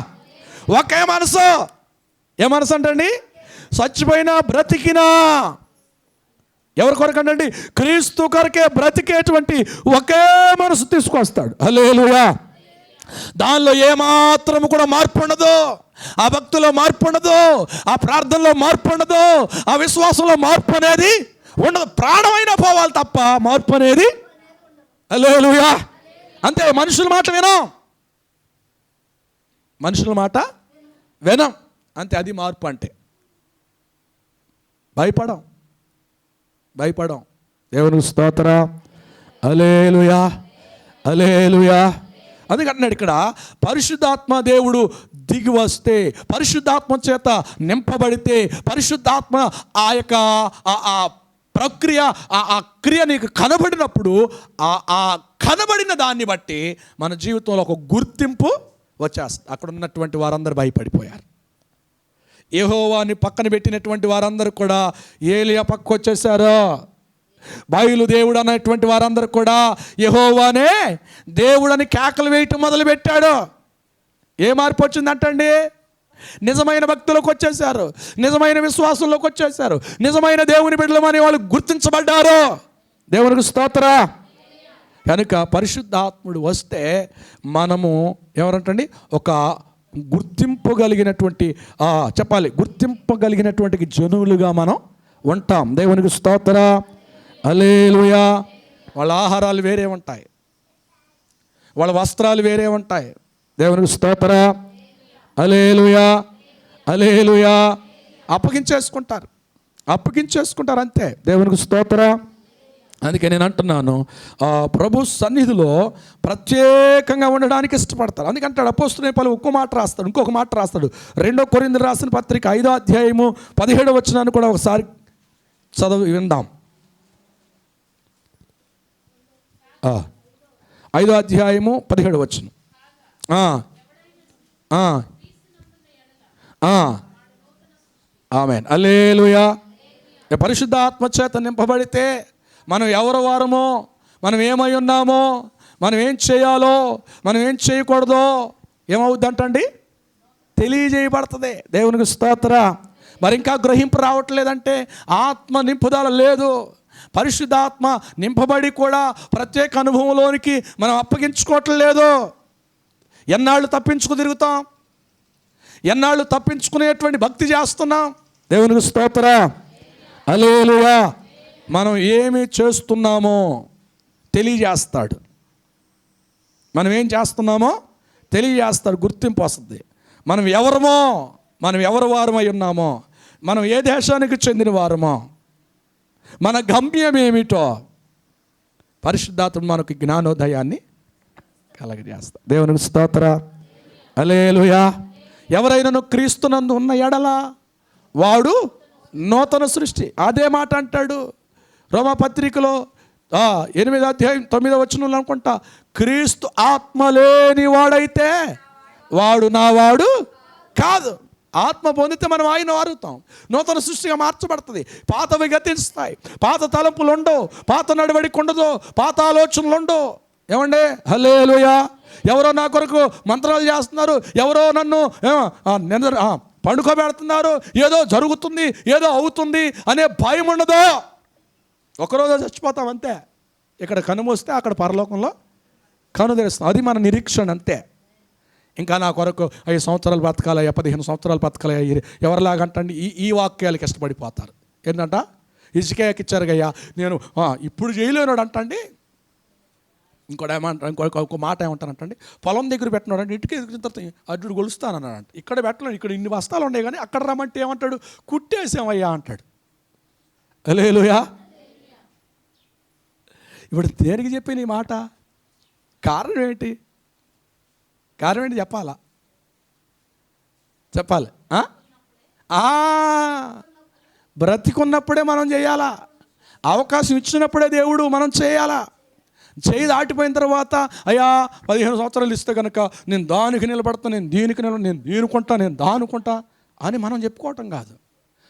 ఒకే మనసు. ఏ మనసు అంటండి? చచ్చిపోయినా బ్రతికినా ఎవరి కొరకండి? క్రీస్తు కొరకే బ్రతికేటువంటి ఒకే మనసు తీసుకొస్తాడు. హల్లెలూయా. దానిలో ఏమాత్రం కూడా మార్పు ఉండదు. ఆ భక్తిలో మార్పు ఉండదు, ఆ ప్రార్థనలో మార్పు ఉండదు, ఆ విశ్వాసంలో మార్పు అనేది ఉండదు. ప్రాణమైనా పోవాలి తప్ప మార్పు అనేది. హల్లెలూయా. అంతే. మనుషుల మాట వినం, మనుషుల మాట వినం అంతే. అది మార్పు అంటే. భయపడం. దేవునికి స్తోత్రం. హల్లెలూయా. హల్లెలూయా. అందుకంటున్నాడు ఇక్కడ, పరిశుద్ధాత్మ దేవుడు దిగి వస్తే, పరిశుద్ధాత్మ చేత నింపబడితే, పరిశుద్ధాత్మ ఆ యొక్క ఆ ప్రక్రియ, ఆ క్రియ నీకు కనబడినప్పుడు ఆ కనబడిన దాన్ని బట్టి మన జీవితంలో ఒక గుర్తింపు వచ్చేస్తుంది. అక్కడ ఉన్నటువంటి వారందరూ భయపడిపోయారు. యెహోవాని పక్కన పెట్టినటువంటి వారందరూ కూడా ఏలియా పక్కకు వచ్చేసారు. బయలు దేవుడు అన్నటువంటి వారందరూ కూడా యెహోవానే దేవుడని కేకలు వేయటం మొదలుపెట్టాడు. ఏ మార్పు వచ్చిందంటండి? నిజమైన భక్తులకు వచ్చేసారు, నిజమైన విశ్వాసంలోకి వచ్చేసారు, నిజమైన దేవుని బిడ్డలమని వాళ్ళు గుర్తించబడ్డారు. దేవునికి స్తోత్రం. కనుక పరిశుద్ధాత్ముడు వస్తే మనము ఎవరంటండి, ఒక గుర్తింపగలిగినటువంటి చెప్పాలి, గుర్తింపగలిగినటువంటి జనువులుగా మనం ఉంటాం. దేవునికి స్తోత్రం. హల్లెలూయా. వాళ్ళ ఆహారాలు వేరే ఉంటాయి, వాళ్ళ వస్త్రాలు వేరే ఉంటాయి. దేవునికి స్తోత్రం. హల్లెలూయా. హల్లెలూయా. అప్పగించేసుకుంటారు అంతే. దేవునికి స్తోత్రం. అందుకే నేను అంటున్నాను, ప్రభు సన్నిధిలో ప్రత్యేకంగా ఉండడానికి ఇష్టపడతారు. అందుకంటాడు అపోస్తలుడైన పౌలు ఇంకొక మాట రాస్తాడు. 2 కొరింథీయులకు రాసిన పత్రిక 5వ అధ్యాయము 17వ వచనాన్ని కూడా ఒకసారి చదివి విందాం. 5వ అధ్యాయము 17వ వచనం. ఆమేన్. హల్లెలూయా. పరిశుద్ధాత్మ చేత నింపబడితే మనం ఎవరు వారమో, మనం ఏమై ఉన్నామో, మనం ఏం చేయాలో, మనం ఏం చేయకూడదో ఏమవుద్దంటండి? తెలియజేయబడుతుంది. దేవునికి స్తోత్రం. మరి ఇంకా గ్రహింపు రావట్లేదంటే ఆత్మ నింపుదల లేదు. పరిశుద్ధాత్మ నింపబడి కూడా ప్రత్యేక అనుభవంలోనికి మనం అప్పగించుకోవట్లేదు. ఎన్నాళ్ళు తప్పించుకు తిరుగుతాం, ఎన్నాళ్ళు తప్పించుకునేటువంటి భక్తి చేస్తున్నాం. దేవునికి స్తోత్రం. హల్లెలూయా. మనం ఏమి చేస్తున్నామో తెలియజేస్తాడు. మనం ఏం చేస్తున్నామో తెలియజేస్తాడు. గుర్తింపు వస్తుంది. మనం ఎవరు వారమై ఉన్నామో, మనం ఏ దేశానికి చెందిన వారమో, మన గమ్యం ఏమిటో పరిశుద్ధాత్మ మనకు జ్ఞానోదయాన్ని కలగజేస్తాడు. దేవునికి స్తోత్రం. హల్లెలూయా. ఎవరైనా క్రీస్తునందు ఉన్న ఎడల వాడు నూతన సృష్టి. అదే మాట అంటాడు రోమాపత్రికలో 8వ అధ్యాయం 9వ వచనంలో అనుకుంటా, క్రీస్తు ఆత్మ లేని వాడైతే వాడు నా వాడు కాదు. ఆత్మ పొందితే మనం ఆయన వారుతాం, నూతన సృష్టిగా మార్చబడుతుంది. పాతవి గతిస్తాయి, పాత తలంపులు ఉండవు, పాత నడవడికి ఉండదు, పాత ఆలోచనలు ఉండవు. ఏమండి? హల్లెలూయా. ఎవరో నా కొరకు మంత్రాలు చేస్తున్నారు, ఎవరో నన్ను పండుకోబెడుతున్నారు, ఏదో జరుగుతుంది, ఏదో అవుతుంది అనే భయం ఉండదు. ఒకరోజు చచ్చిపోతాం అంతే. ఇక్కడ కనుమూస్తే అక్కడ పరలోకంలో కను తెరుస్తాం. అది మన నిరీక్షణ అంతే. ఇంకా నా కొరకు 5 సంవత్సరాలు బతకాలయ్యా, 15 సంవత్సరాలు బతకాలయ్యా, ఎవరిలాగంటండి ఈ వాక్యాలకి ఇష్టపడిపోతారు. ఏంటంట, ఇసుకేకి ఇచ్చారుగయ్యా, నేను ఇప్పుడు చేయలేనాడు అంటండి. ఇంకో మాట ఏమంటానంటండి, పొలం దగ్గర పెట్టినాడు, ఇంటికి ఎదుగుతున్న తర్వాత అడ్డు గొలుస్తానన్నాడంట. ఇక్కడ పెట్టలేడు, ఇక్కడ ఇన్ని బస్తాలు ఉన్నాయి కానీ అక్కడ రమ్మంటే ఏమంటాడు, కుట్టేసామయ్యా అంటాడు. హల్లెలూయా. ఇప్పుడు దేనికి చెప్పిన ఈ మాట? కారణం ఏంటి? కారణం ఏంటి చెప్పాలా? చెప్పాలి. బ్రతికున్నప్పుడే మనం చేయాలా, అవకాశం ఇచ్చినప్పుడే దేవుడు మనం చేయాలా. చేయి దాటిపోయిన తర్వాత అయ్యా 15 సంవత్సరాలు ఇస్తే కనుక నేను దానికి నిలబడతా, నేను దీనికి నేను దీనుకుంటా, నేను దానుకుంటా అని మనం చెప్పుకోవటం కాదు.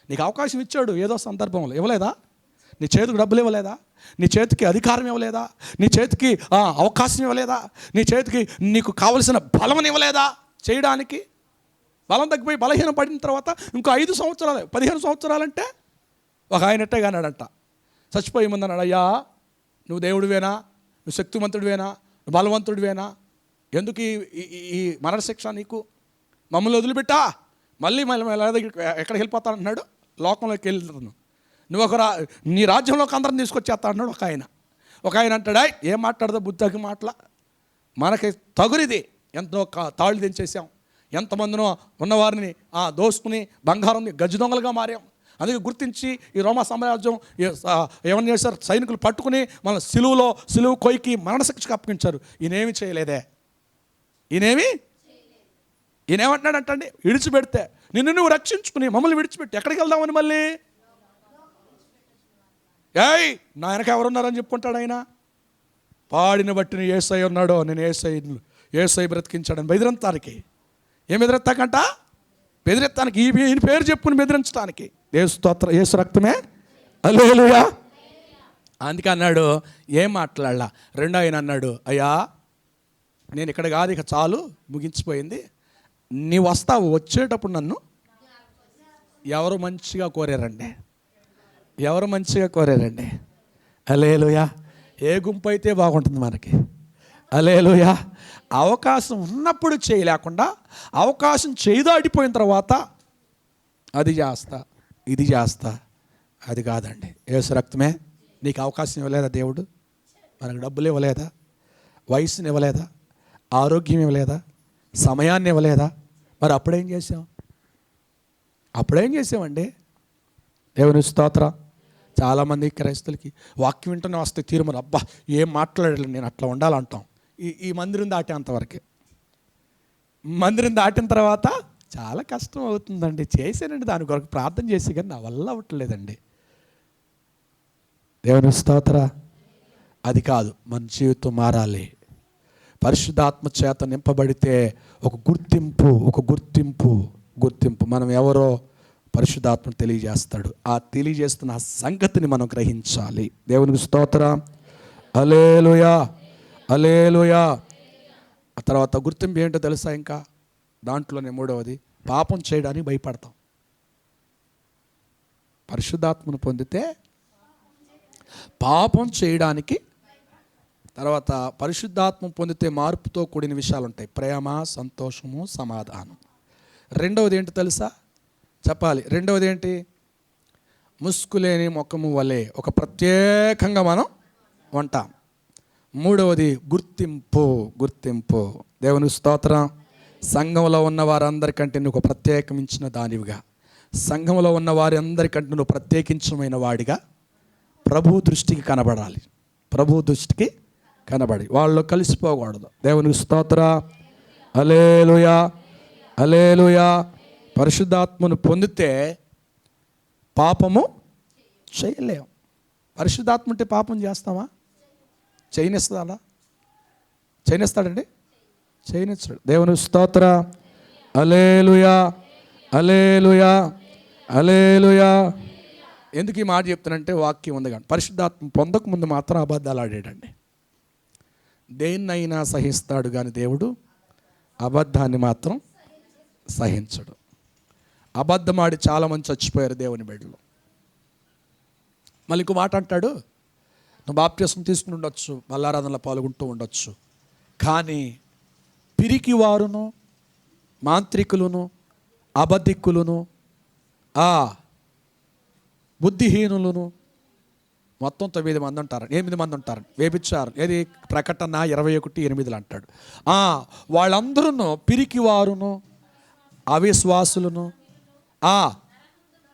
నీకు అవకాశం ఇచ్చాడు ఏదో సందర్భంలో, ఇవ్వలేదా? నీ చేతికి డబ్బులు ఇవ్వలేదా? నీ చేతికి అధికారం ఇవ్వలేదా? నీ చేతికి అవకాశం ఇవ్వలేదా? నీ చేతికి నీకు కావలసిన బలం ఇవ్వలేదా చేయడానికి? బలం తగ్గిపోయి బలహీనం పడిన తర్వాత ఇంకో 5 సంవత్సరాలు 15 సంవత్సరాలంటే ఒక ఆయన ఎట్టే కానాడంట, చచ్చిపోయే ముందు అన్నాడు, అయ్యా నువ్వు దేవుడివేనా, నువ్వు శక్తివంతుడివేనా, నువ్వు బలవంతుడివేనా, ఎందుకు ఈ మరణశిక్ష నీకు? మమ్మల్ని వదిలిపెట్టా, మళ్ళీ ఎక్కడికి వెళ్ళిపోతానంటున్నాడు, లోకంలోకి వెళ్తున్నాను, నువ్వు నీ రాజ్యంలోకి అందరం తీసుకొచ్చేస్తా అన్నాడు ఒక ఆయన అంటాడా, ఏం మాట్లాడదో బుద్ధకి మాటల, మనకి తగురిది ఎంతో తాళ్ళు దించేసాం, ఎంతమందినో ఉన్నవారిని దోసుకుని బంగారం గజ్జి దొంగలుగా మారాం. అందుకే గుర్తించి ఈ రోమా సామ్రాజ్యం ఏమని చేశారు, సైనికులు పట్టుకుని మన సిలువు కొయ్యికి మరణశిక్షకు అప్పగించారు. ఈయనేమి చేయలేదే, ఈయనేమంటున్నాడంటండి, విడిచిపెడితే నిన్ను నువ్వు రక్షించుకుని మమ్మల్ని విడిచిపెట్టి ఎక్కడికి వెళ్దామని మళ్ళీ నా వెనక ఎవరున్నారని చెప్పుకుంటాడు ఆయన. పాడిన బట్టి నేను యేసయ్య ఉన్నాడో, నేను యేసయ్య బ్రతికించాడని బెదిరించడానికి. ఏం బెదిరెత్తాకంట? బెదిరెత్తానికి ఈయన పేరు చెప్పుకుని బెదిరించడానికి. యేసు రక్తమే. హల్లెలూయా. అందుకే అన్నాడు, ఏం మాట్లాడలా. రెండో ఆయన అన్నాడు, అయ్యా నేను ఇక్కడ కాదు, ఇక చాలు, ముగించిపోయింది, నీ వస్తావు, వచ్చేటప్పుడు నన్ను ఎవరు మంచిగా కోరారండి, ఎవరు మంచిగా కోరారండి. హల్లెలూయా. ఏ గుంపు అయితే బాగుంటుంది మనకి. హల్లెలూయా. అవకాశం ఉన్నప్పుడు చేయలేకుండా అవకాశం చేయదాటిపోయిన తర్వాత అది చేస్తా, ఇది చేస్తా, అది కాదండి. యేసు రక్తమే. నీకు అవకాశం ఇవ్వలేదా దేవుడు? మనకు డబ్బులు ఇవ్వలేదా? వయసుని ఇవ్వలేదా? ఆరోగ్యం ఇవ్వలేదా? సమయాన్ని ఇవ్వలేదా? మరి అప్పుడేం చేసామండి? దేవుని స్తోత్రం. చాలామంది క్రైస్తవులకి వాక్యం వింటూనే వస్తే తీర్మానం, అబ్బా ఏం మాట్లాడలేదు, నేను అట్లా ఉండాలంటాం. ఈ మందిరం దాటేంతవరకే. మందిరం దాటిన తర్వాత చాలా కష్టం అవుతుందండి. చేశానండి, దాని కొరకు ప్రార్థన చేసి, కానీ నా వల్ల అవ్వట్లేదండి. దేవుని స్తోత్రం. అది కాదు, మన జీవితం మారాలి. పరిశుద్ధాత్మ చేత నింపబడితే ఒక గుర్తింపు మనం ఎవరో పరిశుద్ధాత్మ తెలియజేస్తాడు. ఆ తెలియజేస్తున్న సంగతిని మనం గ్రహించాలి. దేవునికి స్తోత్రం. హల్లెలూయా, హల్లెలూయా. ఆ తర్వాత గుర్తింపు ఏంటో తెలుసా? ఇంకా దాంట్లోనే మూడవది, పాపం చేయడానికి భయపడతాం. పరిశుద్ధాత్మను పొందితే పాపం చేయడానికి, తర్వాత పరిశుద్ధాత్మ పొందితే మార్పుతో కూడిన విషయాలు ఉంటాయి, ప్రేమ, సంతోషము, సమాధానం. రెండవది ఏంటి తెలుసా? చెప్పాలి. రెండవది ఏంటి? ముసుగులేని ముఖము వలె ఒక ప్రత్యేకంగా మనం ఉంటాం. మూడవది గుర్తింపు. దేవుని స్తోత్రం. సంఘంలో ఉన్న వారందరికంటే నువ్వు ప్రత్యేకించిన దానివిగా, సంఘంలో ఉన్న వారి అందరికంటే నువ్వు ప్రత్యేకించమైన వాడిగా ప్రభు దృష్టికి కనబడాలి. వాళ్ళు కలిసిపోకూడదు. దేవునికి స్తోత్రం. హల్లెలూయా, హల్లెలూయా. పరిశుద్ధాత్మను పొందితే పాపము చేయలేము. పరిశుద్ధాత్మ ఉంటే పాపం చేస్తామా? చేయనిస్తాడండి? చేయనిస్తాడు. దేవుని స్తోత్రం. హల్లెలూయా, హల్లెలూయా, హల్లెలూయా. ఎందుకు ఈ మాట చెప్తానంటే వాక్యం ఉంది కానీ, పరిశుద్ధాత్మ పొందక ముందు మాత్రం అబద్ధాలు ఆడాడండి. దేన్నైనా సహిస్తాడు కానీ దేవుడు అబద్ధాన్ని మాత్రం సహించడు. అబద్ధమాడి చాలామంది చచ్చిపోయారు దేవుని బిడ్డలు. మళ్ళీ ఇంకో మాట అంటాడు, నువ్వు బాప్తిస్మం తీసుకుని ఉండొచ్చు, బల్లారాధనలో పాల్గొంటూ ఉండొచ్చు, కానీ పిరికి వారును, మాంత్రికులను, అబద్ధికులను, బుద్ధిహీనులను, మొత్తం 9 మంది ఉంటారు, 8 మంది ఉంటారు, వేపించారు. ఏది ప్రకటన 21:8 అంటాడు. వాళ్ళందరూ పిరికి వారును, అవిశ్వాసులను,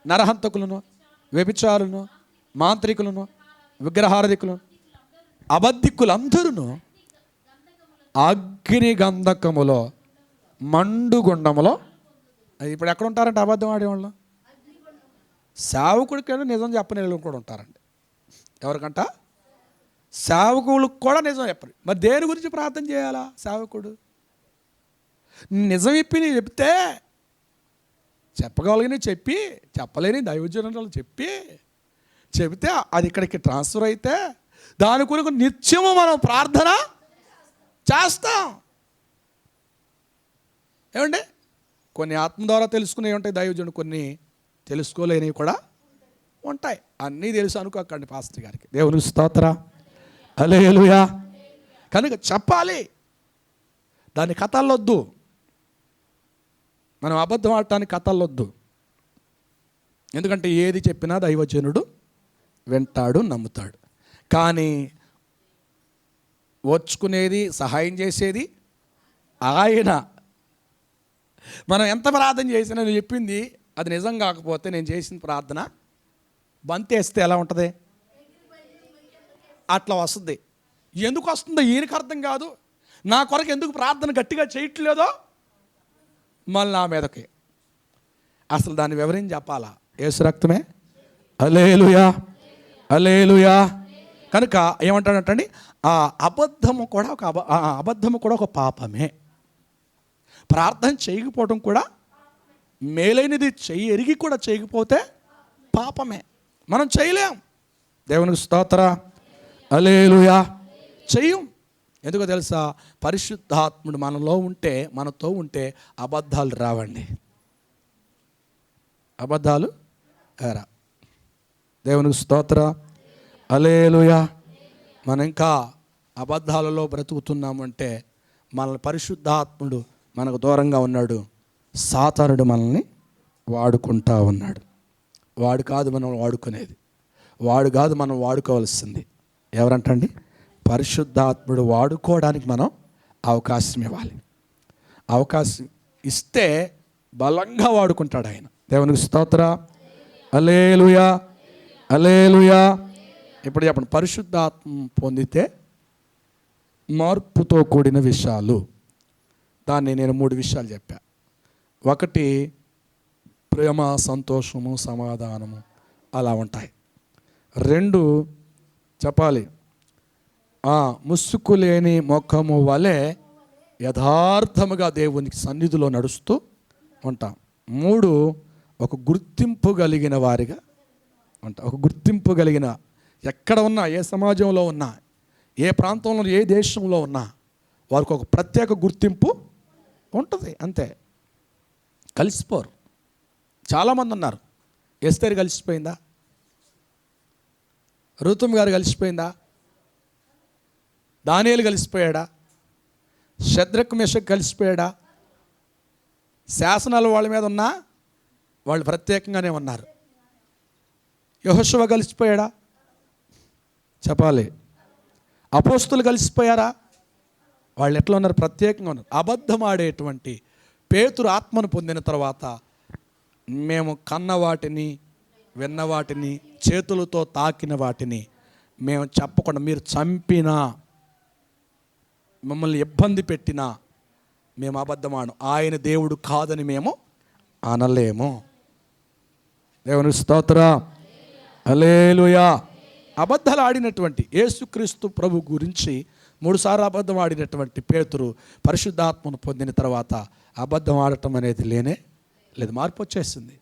నరహంతకులను, వ్యభిచారులను, మాంత్రికులను, విగ్రహారాధికులను, అబద్ధికులందరూ అగ్ని గంధకములో, మండుగుండములో. ఇప్పుడు ఎక్కడ ఉంటారంటే అబద్ధం ఆడేవాళ్ళు? సేవకుడికైనా నిజం చెప్పని వాళ్ళు కూడా ఉంటారండి. ఎవరికంట? సేవకులకు కూడా నిజం చెప్పరు. మరి దేని గురించి ప్రార్థన చేయాలా? సేవకుడు నిజం ఇప్పి నీ చెప్తే, చెప్పగలిగిన చెప్పి, చెప్పలేని దైవజనులు చెబితే అది ఇక్కడికి ట్రాన్స్ఫర్ అయితే దాని కొరకు నిత్యము మనం ప్రార్థన చేస్తాం. ఏమండి? కొన్ని ఆత్మ ద్వారా తెలుసుకునేవి ఉంటాయి దైవజనుడు, కొన్ని తెలుసుకోలేనివి కూడా ఉంటాయి. అన్నీ తెలుసు అనుకోకండి పాస్టర్ గారికి. దేవునికి స్తోత్ర, హల్లెలూయా. కనుక చెప్పాలి, దాని కథలొద్దు. మనం అబద్ధం ఆడటానికి కథలొద్దు. ఎందుకంటే ఏది చెప్పినా దైవజనుడు వింటాడు, నమ్ముతాడు. కానీ ఓర్చుకునేది, సహాయం చేసేది ఆయన. మనం ఎంత ప్రార్థన చేసినా నువ్వు చెప్పింది అది నిజం కాకపోతే, నేను చేసిన ప్రార్థన బంతేస్తే ఎలా ఉంటుంది? అట్లా వస్తుంది. ఎందుకు వస్తుందో ఈయనకు అర్థం కాదు. నా కొరకు ఎందుకు ప్రార్థన గట్టిగా చేయట్లేదో మళ్ళీ నా మీదకి. అసలు దాన్ని వివరించి చెప్పాలా? యేసు రక్తమే. హల్లెలూయా, హల్లెలూయా. కనుక ఏమంటాడంటండి, అబద్ధము కూడా ఒక పాపమే. ప్రార్థన చేయకపోవడం కూడా మేలైనది, ఎరిగి కూడా చేయకపోతే పాపమే. మనం చేయలేం. దేవునికి స్తోత్ర, హల్లెలూయా. చెయ్యం. ఎందుకో తెలుసా? పరిశుద్ధాత్ముడు మనతో ఉంటే అబద్ధాలు రావండి. అబద్ధాలు రా. దేవునికి స్తోత్ర, హల్లెలూయా. మనం ఇంకా అబద్ధాలలో బ్రతుకుతున్నామంటే మనల్ని పరిశుద్ధాత్ముడు మనకు దూరంగా ఉన్నాడు. సాతానుడు మనల్ని వాడుకుంటా ఉన్నాడు. వాడు కాదు మనం వాడుకునేది, వాడు కాదు మనం వాడుకోవాల్సింది. ఎవరంటండి? పరిశుద్ధాత్ముడు వాడుకోవడానికి మనం అవకాశం ఇవ్వాలి. అవకాశం ఇస్తే బలంగా వాడుకుంటాడు ఆయన. దేవునికి స్తోత్ర, హల్లెలూయా, హల్లెలూయా. ఇప్పుడు చెప్పండి, పరిశుద్ధాత్మ పొందితే మార్పుతో కూడిన విషయాలు. దాన్ని నేను 3 విషయాలు చెప్పా. 1 ప్రేమ, సంతోషము, సమాధానము అలా ఉంటాయి. 2 చెప్పాలి, ముసుగు లేని ముఖము వలె యథార్థముగా దేవునికి సన్నిధిలో నడుస్తూ ఉంటాం. 3 ఒక గుర్తింపు కలిగిన వారిగా ఉంటాం. ఒక గుర్తింపు కలిగిన, ఎక్కడ ఉన్నా, ఏ సమాజంలో ఉన్నా, ఏ ప్రాంతంలో, ఏ దేశంలో ఉన్నా వారికి ఒక ప్రత్యేక గుర్తింపు ఉంటుంది. అంతే, కలిసిపోరు. చాలామంది ఉన్నారు. ఎస్తేరు కలిసిపోయిందా? రుతుమ్ గారు కలిసిపోయిందా? దానియేలు కలిసిపోయాడా? షద్రక్ మెషక్ కలిసిపోయాడా? శాసనాలు వాళ్ళ మీద ఉన్నా వాళ్ళు ప్రత్యేకంగానే ఉన్నారు. యెహోషువ కలిసిపోయాడా? చెప్పాలి. అపోస్తులు కలిసిపోయారా? వాళ్ళు ఎట్లా ఉన్నారు? ప్రత్యేకంగా ఉన్నారు. అబద్ధం ఆడేటువంటి పేతురు ఆత్మను పొందిన తర్వాత, మేము కన్న వాటిని, విన్న వాటిని, చేతులతో తాకిన వాటిని మేము చెప్పకుండా, మీరు చంపినా, మమ్మల్ని ఇబ్బంది పెట్టినా మేము అబద్ధమాను, ఆయన దేవుడు కాదని మేము అనలేము. దేవునికి స్తోత్ర, హల్లెలూయా. అబద్ధాలు ఆడినటువంటి యేసుక్రీస్తు ప్రభు గురించి 3 సార్లు అబద్ధం ఆడినటువంటి పేతురు పరిశుద్ధాత్మను పొందిన తర్వాత అబద్ధం ఆడటం అనేది లేదు. మార్పు వచ్చేసింది.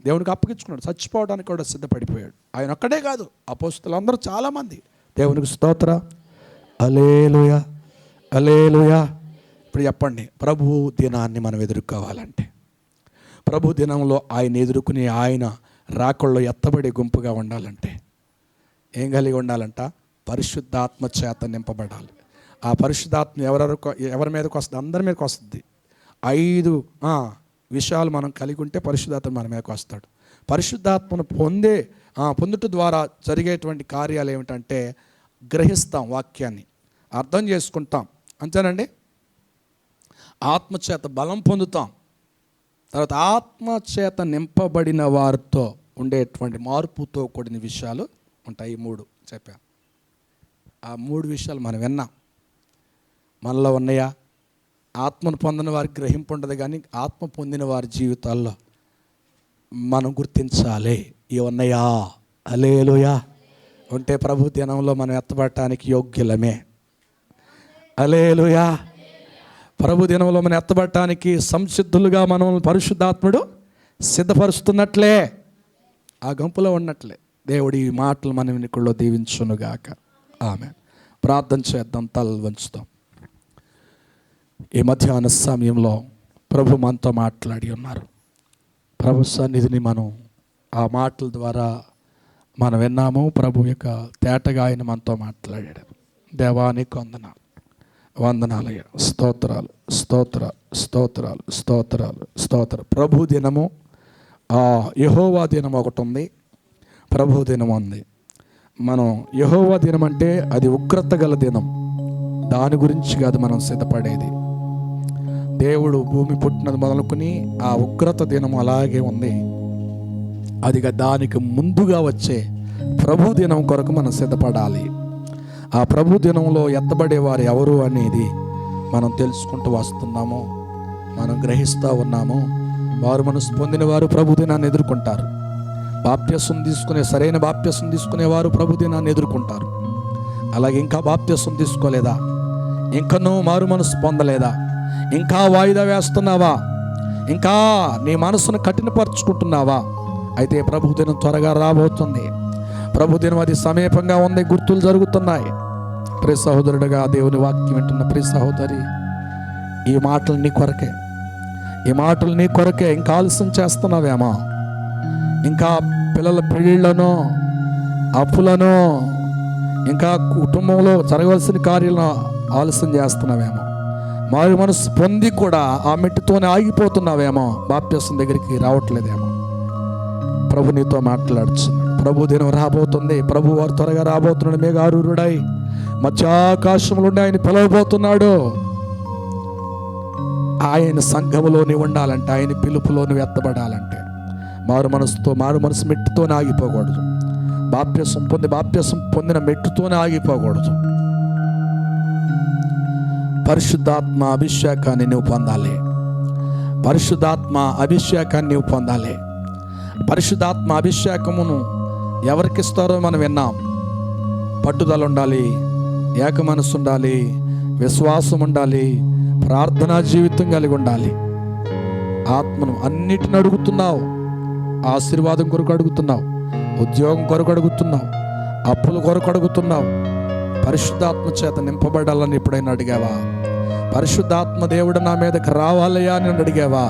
దేవునికి అప్పగించుకున్నాడు. చచ్చిపోవడానికి కూడా సిద్ధపడిపోయాడు. ఆయన ఒక్కడే కాదు, అపోస్తలులందరూ చాలామంది. దేవునికి స్తోత్ర, హల్లెలూయా, హల్లెలూయా. ఇప్పుడు చెప్పండి, ప్రభు దినాన్ని మనం ఎదుర్కోవాలంటే, ప్రభు దినంలో ఆయన ఎదుర్కొనే ఆయన రాకళ్ళు ఎత్తబడే గుంపుగా ఉండాలంటే ఏం కలిగి ఉండాలంట? పరిశుద్ధాత్మ చేత నింపబడాలి. ఆ పరిశుద్ధాత్మ ఎవరి మీదకి వస్తుంది? అందరి మీదకి వస్తుంది. 5 విషయాలు మనం కలిగి ఉంటే పరిశుద్ధాత్మ మన మీదకి వస్తాడు. పరిశుద్ధాత్మను పొందుట ద్వారా జరిగేటువంటి కార్యాలు ఏమిటంటే గ్రహిస్తాం, వాక్యాన్ని అర్థం చేసుకుంటాం, అంతేనండి. ఆత్మచేత బలం పొందుతాం. తర్వాత ఆత్మచేత నింపబడిన వారితో ఉండేటువంటి మార్పుతో కూడిన విషయాలు ఉంటాయి. 3 చెప్పాను. ఆ 3 విషయాలు మనం విన్నాం. మనలో ఉన్నాయా? ఆత్మను పొందిన వారికి గ్రహింపు ఉండదు, కానీ ఆత్మ పొందిన వారి జీవితాల్లో మనం గుర్తించాలి. ఇవి ఉన్నాయా? హల్లెలూయా. ఉంటే ప్రభు దినంలో మనం ఎత్తబడటానికి యోగ్యులమే. హల్లెలూయా. ప్రభు దినంలో మనం ఎత్తబడటానికి సంసిద్ధులుగా మనం పరిశుద్ధాత్ముడు సిద్ధపరుస్తున్నట్లే, ఆ గంపులో ఉన్నట్లే. దేవుడి ఈ మాటలు మనం వినికుల్లో దీవించునుగాక. ఆమేన్. ప్రార్థన చేద్దాం, తలలు వంచుతాం. ఈ మధ్యాహ్న సమయంలో ప్రభు మనతో మాట్లాడి ఉన్నారు. ప్రభు సన్నిధిని మనం ఆ మాటల ద్వారా మనం విన్నాము. ప్రభు యొక్క తేటగా ఆయన మనతో మాట్లాడాడు. దేవానికి వందనాలయ్య. స్తోత్రాలు స్తోత్రాలు స్తోత్రాలు స్తోత్రాలు స్తోత్రం. ప్రభు దినము, యెహోవా దినం ఒకటి ఉంది, ప్రభు దినం ఉంది. మనం యెహోవా దినం అంటే అది ఉగ్రత గల దినం. దాని గురించి కాదు మనం సిద్ధపడేది. దేవుడు భూమి పుట్టినది మొదలుకొని ఆ ఉగ్రత దినం అలాగే ఉంది. అది దానికి ముందుగా వచ్చే ప్రభు దినం కొరకు మనం సిద్ధపడాలి. ఆ ప్రభు దినంలో ఎత్తబడేవారు ఎవరు అనేది మనం తెలుసుకుంటూ వస్తున్నాము, మనం గ్రహిస్తూ ఉన్నాము. వారు మనసు పొందిన వారు ప్రభు దినాన్ని ఎదుర్కొంటారు. సరైన బాప్త్యసం తీసుకునేవారు ప్రభు దినాన్ని ఎదుర్కొంటారు. అలాగే ఇంకా బాప్త్యసం తీసుకోలేదా, ఇంకనూ మారు మనసు పొందలేదా, ఇంకా వాయిదా వేస్తున్నావా, ఇంకా నీ మనసును కఠినపరుచుకుంటున్నావా, అయితే ప్రభు దినం త్వరగా రాబోతుంది. ప్రభు దినం అది సమీపంగా ఉంది, గుర్తులు జరుగుతున్నాయి. ప్రియ సహోదరుడుగా దేవుని వాక్యం వింటున్న ప్రియ సహోదరి, ఈ మాటలు నీ కొరకే, ఈ మాటలు నీ కొరకే. ఇంకా ఆలస్యం చేస్తున్నావేమో, ఇంకా పిల్లల పెళ్ళిళ్ళను, అప్పులను, ఇంకా కుటుంబంలో జరగవలసిన కార్యాలను ఆలస్యం చేస్తున్నావేమో, మారు మనసు పొంది కూడా ఆ మెట్టుతోనే ఆగిపోతున్నావేమో, బాప్త్యసం దగ్గరికి రావట్లేదేమో. ప్రభు నీతో మాట్లాడుచున్నాడు. ప్రభు దినం రాబోతుంది. ప్రభు వారు త్వరగా రాబోతున్నాడు. మేఘారూరుడై మధ్యాకాశంలో ఉండి ఆయన పిలవబోతున్నాడు. ఆయన సంఘములో నీవు ఉండాలంటే, ఆయన పిలుపులో నువ్వు ఎత్తబడాలంటే మారు మనసు మెట్టుతోనే ఆగిపోకూడదు. బాప్త్యసం పొందిన మెట్టుతోనే ఆగిపోకూడదు. పరిశుద్ధాత్మ అభిషేకాన్ని నువ్వు పొందాలి. పరిశుద్ధాత్మ అభిషేకాన్ని నువ్వు పొందాలి. పరిశుద్ధాత్మ అభిషేకమును ఎవరికి ఇస్తారో మనం విన్నాం. పట్టుదల ఉండాలి, ఏక మనసు ఉండాలి, విశ్వాసం ఉండాలి, ప్రార్థనా జీవితం కలిగి ఉండాలి. ఆత్మను అన్నిటిని అడుగుతున్నావు. ఆశీర్వాదం కొరకు అడుగుతున్నావు, ఉద్యోగం కొరకు అడుగుతున్నావు, అప్పుల కొరకు అడుగుతున్నావు. పరిశుద్ధాత్మ చేత నింపబడాలని ఎప్పుడైనా అడిగావా? పరిశుద్ధాత్మ దేవుడు నా మీదకి రావాలయ్యా అని అడిగావా?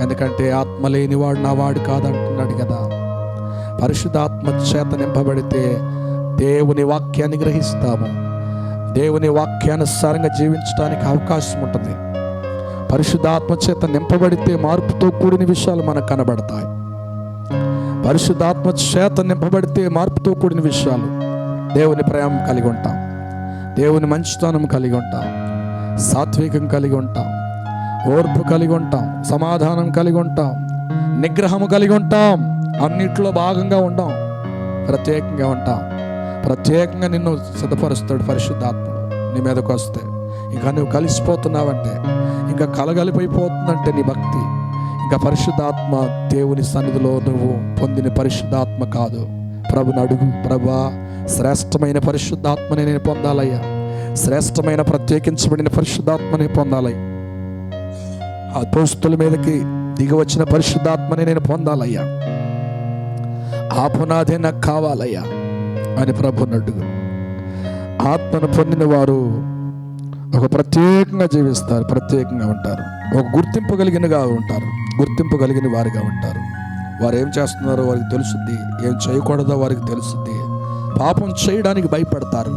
ఎందుకంటే ఆత్మ లేనివాడు నా వాడు కాదంటున్నాడు కదా. పరిశుద్ధాత్మ చేత నింపబడితే దేవుని వాక్యాన్ని గ్రహిస్తాము. దేవుని వాక్యానుసారంగా జీవించడానికి అవకాశం ఉంటుంది. పరిశుద్ధాత్మ చేత నింపబడితే మార్పుతో కూడిన విషయాలు మనకు కనబడతాయి. పరిశుద్ధాత్మ చేత నింపబడితే మార్పుతో కూడిన విషయాలు, దేవుని ప్రేమ కలిగి ఉంటాం, దేవుని మంచితనం కలిగి ఉంటాం, సాత్వికం కలిగి ఉంటాం, ఓర్పు కలిగి ఉంటాం, సమాధానం కలిగి ఉంటాం, నిగ్రహము కలిగి ఉంటాం. అన్నిట్లో భాగంగా ఉంటాం, ప్రత్యేకంగా ఉంటాం. ప్రత్యేకంగా నిన్ను సిద్ధపరుస్తాడు పరిశుద్ధాత్ముడు. నీ మీదకు వస్తే ఇంకా నువ్వు కలిసిపోతున్నావంటే, ఇంకా కలగలిపోతుందంటే నీ భక్తి, ఇంకా పరిశుద్ధాత్మ దేవుని సన్నిధిలో నువ్వు పొందిన పరిశుద్ధాత్మ కాదు. ప్రభుని అడుగు, ప్రభా శ్రేష్టమైన పరిశుద్ధాత్మని నేను పొందాలయ్యా, శ్రేష్టమైన ప్రత్యేకించబడిన పరిశుద్ధాత్మని పొందాలయ్యా, అపోస్తుల మీదకి దిగి వచ్చిన పరిశుద్ధాత్మని నేను పొందాలయ్యా, ఆ పునాదే నాకు కావాలయ్యా అని ప్రభుని అడుగు. ఆత్మను పొందిన వారు ఒక ప్రత్యేకంగా జీవిస్తారు, ప్రత్యేకంగా ఉంటారు, ఒక గుర్తింపు కలిగిన వారిగా ఉంటారు. వారు ఏం చేస్తున్నారో వారికి తెలుసుద్ది, ఏం చేయకూడదో వారికి తెలుసుద్ది. పాపం చేయడానికి భయపడతారు.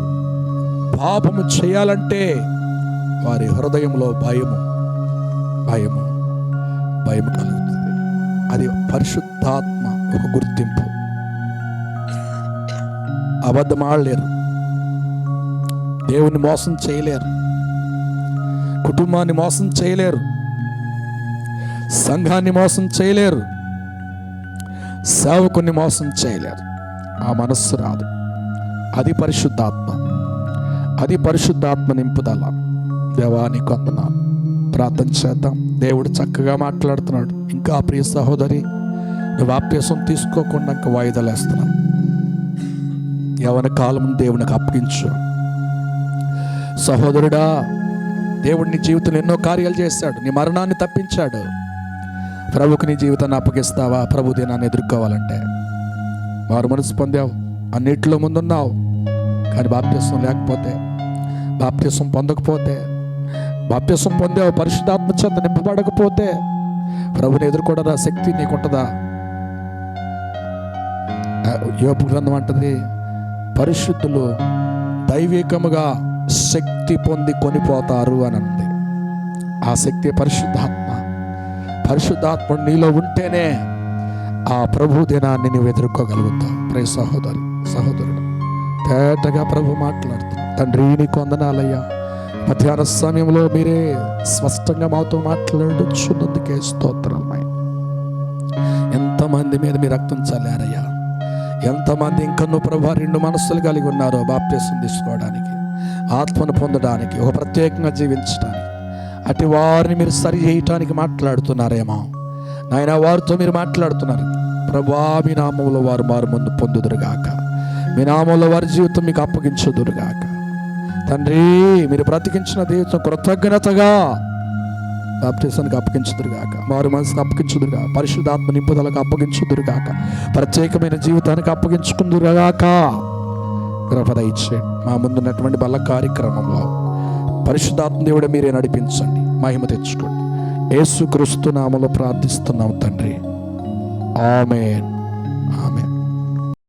పాపము చేయాలంటే వారి హృదయంలో భయము కలుగుతుంది. అది పరిశుద్ధాత్మ ఒక గుర్తింపు. అబద్ధం ఆడలేరు, దేవుని మోసం చేయలేరు, కుటుంబాన్ని మోసం చేయలేరు, సంఘాన్ని మోసం చేయలేరు, సేవకుని మోసం చేయలేరు. ఆ మనస్సు రాదు. అది పరిశుద్ధాత్మ నింపుదల. దేవానికి వందనాలు. ప్రార్థన చేద్దాం. దేవుడు చక్కగా మాట్లాడుతున్నాడు. ఇంకా ప్రియ సహోదరి, నువ్వు బాప్తిసం తీసుకోకుండా ఇంకా వాయిదాలు వేస్తున్నావు. యవన కాలం దేవునికి అప్పగించు. సహోదరుడా, దేవుడు నీ జీవితంలో ఎన్నో కార్యాలు చేశాడు, నీ మరణాన్ని తప్పించాడు. ప్రభుకి నీ జీవితాన్ని అప్పగిస్తావా? ప్రభు దినాన్ని ఎదుర్కోవాలంటే మారు మనసు పొందావు, అన్నిట్లో ముందున్నావు, కానీ బాప్తిసం లేకపోతే, బాప్తిసం పొందకపోతే, బాప్తిసం పొందావు పరిశుద్ధాత్మ చేత నింపబడకపోతే ప్రభుని ఎదుర్కోవడా శక్తి నీకుంటుందా? యోబు గ్రంథం అంటది, పరిశుద్ధులు దైవికముగా శక్తి పొంది కొనిపోతారు అని అంది. ఆ శక్తి పరిశుద్ధాత్మ నీలో ఉంటేనే ఆ ప్రభు దినాన్ని నువ్వు ఎదుర్కోగలుగుతావు. ప్రియ సహోదరుడు, తేటగా ప్రభు మాట్లాడుతున్నాడు. తండ్రి నీకు వందనాలయ్యా. మధ్యాహ్న సమయంలో మీరే స్పష్టంగా మాతో మాట్లాడుచున్నందుకే స్తోత్రమయ్యా. ఎంతమంది మీద మీ రక్తం చల్లారయ్యా. ఎంతమంది ఇంకనూ ప్రభు రెండు మనస్సులు కలిగి ఉన్నారో బాప్తిసం తీసుకోవడానికి, ఆత్మను పొందడానికి, ఒక ప్రత్యేకంగా జీవించడానికి. అటు వారిని మీరు సరి చేయటానికి మాట్లాడుతున్నారేమో నాయన. వారితో మీరు మాట్లాడుతున్నారు ప్రభువా. మీ నామంలో వారు మారు ముందు పొందుదురుగాక, మీ నామంలో వారి జీవితం మీకు అప్పగించుదురుగాక. తండ్రి, మీరు బ్రతికించిన జీవితం కృతజ్ఞతగా బాప్తిసానికి అప్పగించుదురుగాక, మారు మనసుకు అప్పగించుదురుగాక, పరిశుద్ధాత్మ నింపుదలకు అప్పగించుదురుగాక, ప్రత్యేకమైన జీవితానికి అప్పగించుకుందురుగాక. కృప దయచేయండి. మా ముందున్నటువంటి బల్ల కార్యక్రమంలో పరిశుద్ధాత్మ దేవుడే మీరే నడిపించండి, మహిమ తెచ్చుకోండి. యేసుక్రీస్తు నామములో ప్రార్థిస్తున్నాం తండ్రి, ఆమేన్.